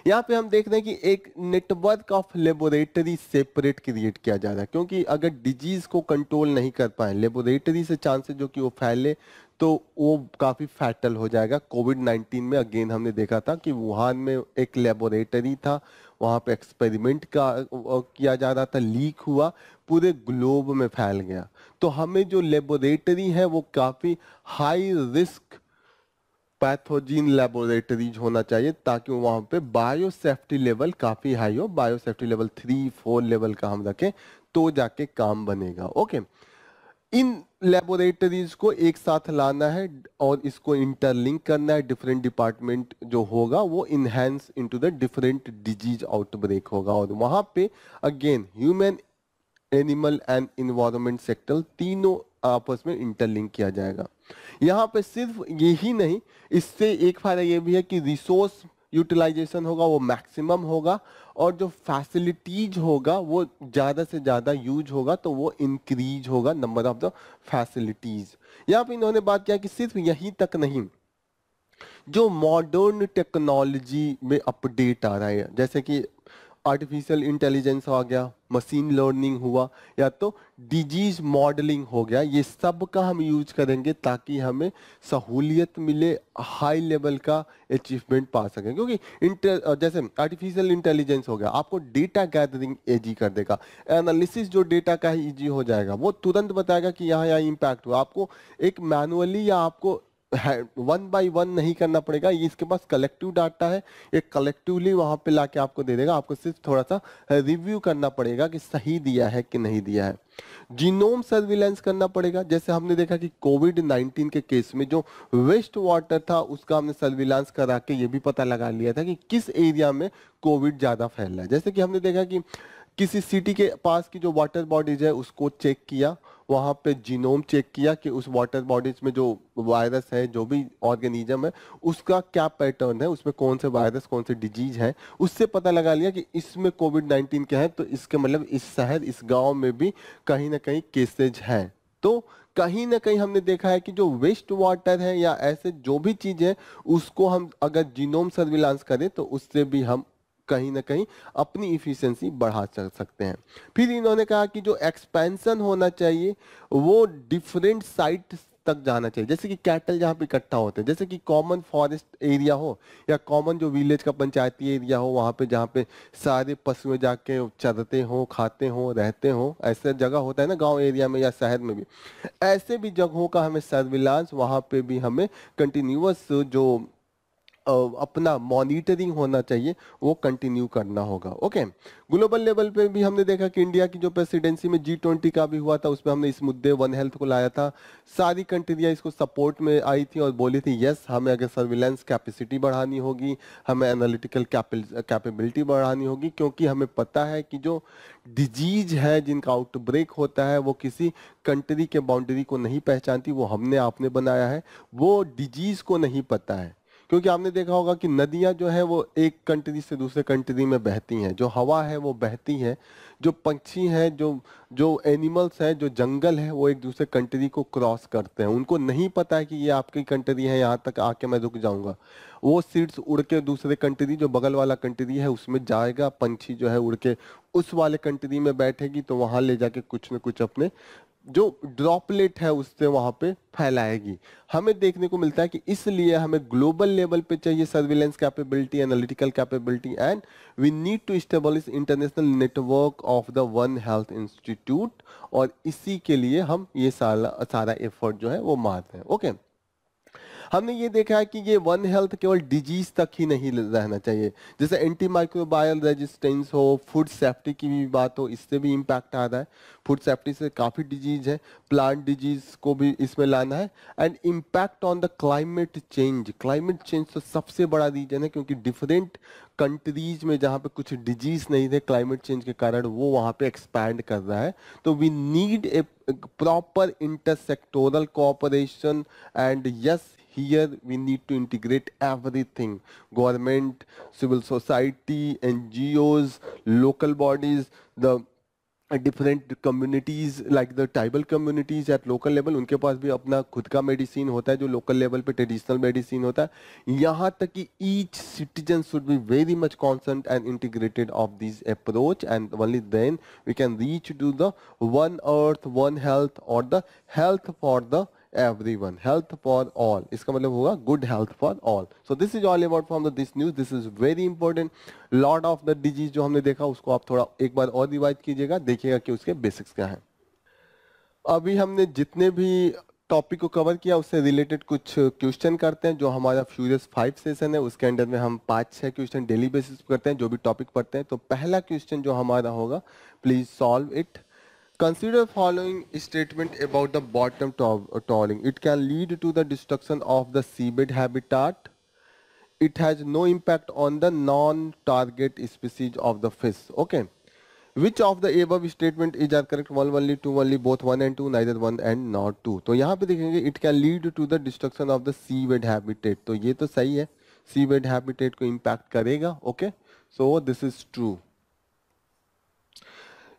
S1: यहाँ पे हम देख रहे हैं कि एक network of laboratory separate create किया जा रहा है, क्योंकि अगर डिजीज को कंट्रोल नहीं कर पाए लेबोरेटरी से, चांसेस जो कि वो फैले तो वो काफी फैटल हो जाएगा। कोविड-19 में अगेन हमने देखा था कि वुहान में एक लेबोरेटरी था, वहां पे एक्सपेरिमेंट किया जा रहा था, लीक हुआ, पूरे ग्लोब में फैल गया। तो हमें जो लेबोरेटरी है वो काफी हाई रिस्क पैथोजीन लेबोरेटरीज होना चाहिए, ताकि वहां पे बायो सेफ्टी लेवल काफी हाई हो, बायो सेफ्टी लेवल 3-4 लेवल का हम रखें तो जाके काम बनेगा। ओके, इन लेबोरेटरीज को एक साथ लाना है और इसको इंटरलिंक करना है, डिफरेंट डिपार्टमेंट जो होगा वो enhance into the different disease outbreak होगा, और वहां पे again human, animal and environment sector तीनों आपस में इंटरलिंक किया जाएगा। यहाँ पे सिर्फ यही नहीं, इससे एक फायदा ये भी है कि रिसोर्स यूटिलाइजेशन होगा वो मैक्सिमम होगा, और जो फैसिलिटीज होगा वो ज्यादा से ज्यादा यूज होगा, तो वो इंक्रीज होगा नंबर ऑफ द फैसिलिटीज। यहाँ पे इन्होंने बात किया कि सिर्फ यहीं तक नहीं, जो मॉडर्न टेक्नोलॉजी में अपडेट आ रहा है, जैसे कि आर्टिफिशियल इंटेलिजेंस आ गया, मशीन लर्निंग हुआ, या तो डिजीज मॉडलिंग हो गया, ये सब का हम यूज करेंगे ताकि हमें सहूलियत मिले, हाई लेवल का अचीवमेंट पा सकें। क्योंकि जैसे आर्टिफिशियल इंटेलिजेंस हो गया, आपको डेटा गैदरिंग इजी कर देगा, एनालिसिस जो डेटा का है इजी हो जाएगा, वो तुरंत बताएगा कि यहाँ यहाँ इम्पैक्ट हुआ, आपको एक मैनुअली या आपको 1 by 1 नहीं करना पड़ेगा, ये इसके पास कलेक्टिव डाटा है, एक कलेक्टिवली वहां पे लाके आपको दे देगा, आपको सिर्फ थोड़ा सा रिव्यू करना पड़ेगा कि सही दिया है कि नहीं दिया है। जीनोम सर्विलेंस करना पड़ेगा, जैसे हमने देखा कि कोविड-19 के केस में जो वेस्ट वाटर था उसका हमने सर्विलांस करा के ये भी पता लगा लिया था कि किस एरिया में कोविड ज्यादा फैल रहा है। जैसे कि हमने देखा कि किसी सिटी के पास की जो वाटर बॉडीज है उसको चेक किया, वहां पे जीनोम चेक किया कि उस वाटर बॉडीज में जो वायरस है, जो भी ऑर्गेनिज्म है, उसका क्या पैटर्न है, उसमें कौन से वायरस, कौन से डिजीज है, उससे पता लगा लिया कि इसमें कोविड-19 क्या है, तो इसके मतलब इस शहर, इस गांव में भी कहीं ना कहीं केसेज हैं। तो कहीं ना कहीं हमने देखा है कि जो वेस्ट वाटर है या ऐसे जो भी चीज है, उसको हम अगर जीनोम सर्विलांस करें तो उससे भी हम कहीं ना कहीं अपनी इफिशिएंसी बढ़ा सकते हैं। फिर इन्होंने कहा कि जो एक्सपेंशन होना चाहिए वो डिफरेंट साइट तक जाना चाहिए, जैसे कि कैटल जहाँ पे इकट्ठा होते हैं, जैसे कि कॉमन फॉरेस्ट एरिया हो या कॉमन जो विलेज का पंचायती एरिया हो, वहाँ पे जहाँ पे सारे पशुएं जाके चरते हो, खाते हो, रहते हो, ऐसे जगह होता है ना गांव एरिया में या शहर में भी, ऐसे भी जगहों का हमें सर्विलांस, वहाँ पे भी हमें कंटिन्यूअस जो अपना मॉनिटरिंग होना चाहिए वो कंटिन्यू करना होगा। ओके, ग्लोबल लेवल पे भी हमने देखा कि इंडिया की जो प्रेसिडेंसी में G20 का भी हुआ था, उसमें हमने इस मुद्दे वन हेल्थ को लाया था, सारी कंट्रियां इसको सपोर्ट में आई थी और बोली थी यस, हमें अगर सर्विलेंस कैपेसिटी बढ़ानी होगी, हमें एनालिटिकल कैपेबिलिटी बढ़ानी होगी, क्योंकि हमें पता है कि जो डिजीज है जिनका आउटब्रेक होता है वो किसी कंट्री के बाउंड्री को नहीं पहचानती, वो हमने आपने बनाया है, वो डिजीज को नहीं पता है। क्योंकि आपने देखा होगा कि नदियां जो है वो एक कंट्री से दूसरे कंट्री में बहती हैं, जो हवा है वो बहती है, जो पंछी हैं, जो जो एनिमल्स हैं, जो जंगल है, वो एक दूसरे कंट्री को क्रॉस करते हैं, उनको नहीं पता है कि ये आपकी कंट्री है, यहाँ तक आके मैं रुक जाऊंगा। वो सीड्स उड़ के दूसरे कंट्री, जो बगल वाला कंट्री है उसमें जाएगा, पंछी जो है उड़ के उस वाले कंट्री में बैठेगी, तो वहां ले जाके कुछ न कुछ अपने जो ड्रॉपलेट है उससे वहां पे फैलाएगी। हमें देखने को मिलता है कि इसलिए हमें ग्लोबल लेवल पे चाहिए surveillance capability, analytical capability, and we need to establish international network of the one health institute, और इसी के लिए हम ये सारा एफर्ट जो है वो मारते हैं। ओके, हमने ये देखा है कि ये वन हेल्थ केवल डिजीज तक ही नहीं रहना चाहिए, जैसे एंटी माइक्रोबायल रेजिस्टेंस हो, फूड सेफ्टी की भी बात हो, इससे भी इम्पैक्ट आ रहा है। फूड सेफ्टी से काफ़ी डिजीज है, प्लांट डिजीज को भी इसमें लाना है। And impact on the climate change, climate change तो सबसे बड़ा रीजन है, क्योंकि डिफरेंट कंट्रीज में जहाँ पे कुछ डिजीज नहीं थे क्लाइमेट चेंज के कारण, वो वहाँ पे एक्सपैंड कर रहा है। तो we need a proper intersectoral cooperation, and yes, here we need to integrate everything: government, civil society, NGOs, local bodies, the different communities like the tribal communities at local level, उनके पास भी अपना खुद का medicine होता है जो local level पे traditional medicine होता है। यहाँ तक कि each citizen should be very much concerned and integrated of this approach, and only then we can reach to the one earth, one health, or the health for the everyone, health for all। इसका मतलब होगा good health for all। So this is all about from this news, this is very important। Lot of the disease जो हमने देखा उसको आप थोड़ा एक बार और रिवाइज कीजिएगा, देखिएगा कि उसके बेसिक्स क्या हैं। अभी हमने जितने भी टॉपिक को कवर किया उससे रिलेटेड कुछ क्वेश्चन करते हैं। जो हमारा फ्यूरियस 5 सेशन है उसके अंडर में हम 5-6 क्वेश्चन डेली बेसिस पर करते हैं जो भी टॉपिक पढ़ते हैं। तो पहला क्वेश्चन जो हमारा होगा, please solve it. Consider following statement about the bottom trawling. It can lead to the destruction of the seabed habitat. It has no impact on the non-target species of the fish. Okay. Which of the above statement is are correct? One only, two only, both one and two, neither one and not two. तो यहाँ पे देखेंगे it can lead to the destruction of the seabed habitat. तो ये तो सही है, seabed habitat को impact करेगा. Okay. So this is true.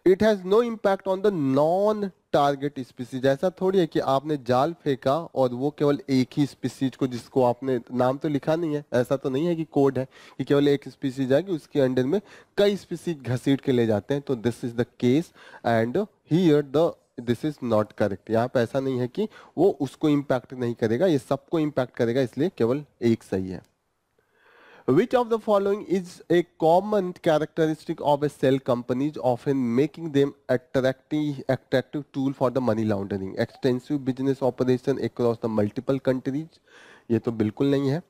S1: It has no impact on the non target species. ऐसा थोड़ी है कि आपने जाल फेंका और वो केवल एक ही स्पीसीज को, जिसको आपने नाम तो लिखा नहीं है, ऐसा तो नहीं है कि कोड है कि केवल एक स्पीसीज है कि उसके अंडर में कई स्पीसीज घसीट के ले जाते हैं। तो this is the case and here the this is not correct. यहाँ पे ऐसा नहीं है कि वो उसको इम्पैक्ट नहीं करेगा, ये सबको इम्पैक्ट करेगा, इसलिए केवल एक सही है। Which of the following is a common characteristic of a shell companies, often making them attractive tool for the money laundering? Extensive business operation across the multiple countries, ये तो बिल्कुल नहीं है।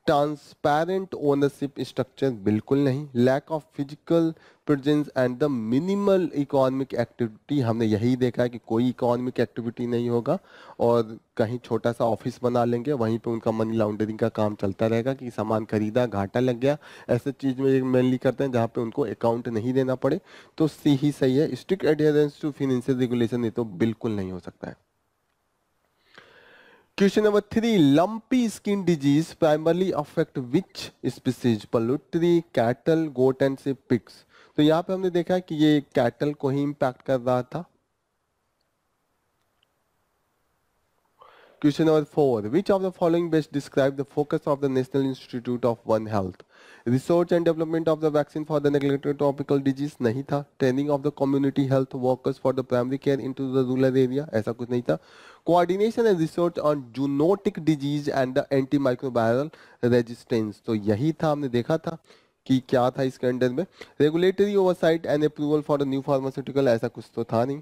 S1: ट्रांसपेरेंट ओनरशिप स्ट्रक्चर, बिल्कुल नहीं। Lack of physical presence and the minimal economic activity, हमने यही देखा है कि कोई इकोनॉमिक एक्टिविटी नहीं होगा और कहीं छोटा सा ऑफिस बना लेंगे, वहीं पे उनका मनी लॉन्ड्रिंग का काम चलता रहेगा कि सामान खरीदा, घाटा लग गया, ऐसे चीज में मेनली करते हैं जहाँ पे उनको अकाउंट नहीं देना पड़े। तो सी ही सही है। Strict adherence to financial regulation, ये तो बिल्कुल नहीं हो सकता है। Question number 3, lumpy skin disease primarily affect which species? Poultry, cattle, goat and say pigs। तो यहाँ पे हमने देखा है कि ये कैटल को ही इम्पैक्ट कर रहा था। Question number 4, which of the following best describe the focus of the National Institute of One Health? Research and development of the vaccine for the neglected tropical disease, नहीं था। Training of the community health workers for the primary care into the rural area, ऐसा कुछ नहीं था। Coordination and research on zoonotic disease and the antimicrobial resistance, तो यही था, हमने देखा था कि क्या था इसके अंडर में। Regulatory oversight and approval for the new pharmaceutical, ऐसा कुछ तो था नहीं।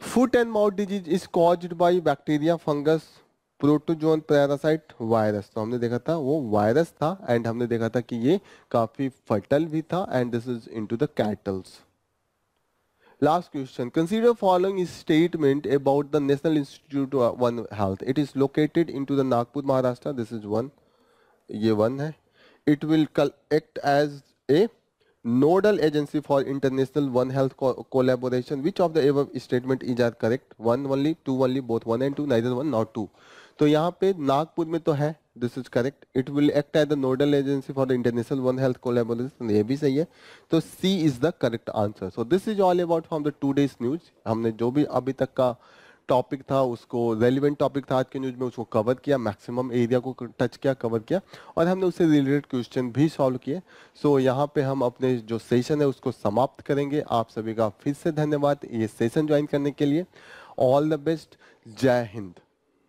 S1: Foot and mouth disease is caused by bacteria, fungus, protozoan, parasite, virus. तो हमने देखा था वो वायरस था एंड हमने देखा था कि ये काफी फर्टल भी था and this is into the cattles. Last question, consider following statement about the national institute one health. It is located into the Nagpur, Maharashtra. This is one, ये वन है। It will act as a nodal agency for international one health collaboration. Which of the above statement is are correct? One only, two only, both one and two, neither one nor two। तो यहाँ पे नागपुर में तो है, this is correct. It will act as the nodal agency for the international one health collaboration, ये भी सही है। तो C is the correct answer. So this is all about from the today's news. हमने जो भी अभी तक का टॉपिक था उसको, रेलिवेंट टॉपिक था आज के न्यूज में, उसको कवर किया, मैक्सिमम एरिया को टच किया, कवर किया और हमने उससे रिलेटेड क्वेश्चन भी सॉल्व किए। सो यहाँ पे हम अपने जो सेशन है उसको समाप्त करेंगे। आप सभी का फिर से धन्यवाद ये सेशन ज्वाइन करने के लिए। ऑल द बेस्ट, जय हिंद।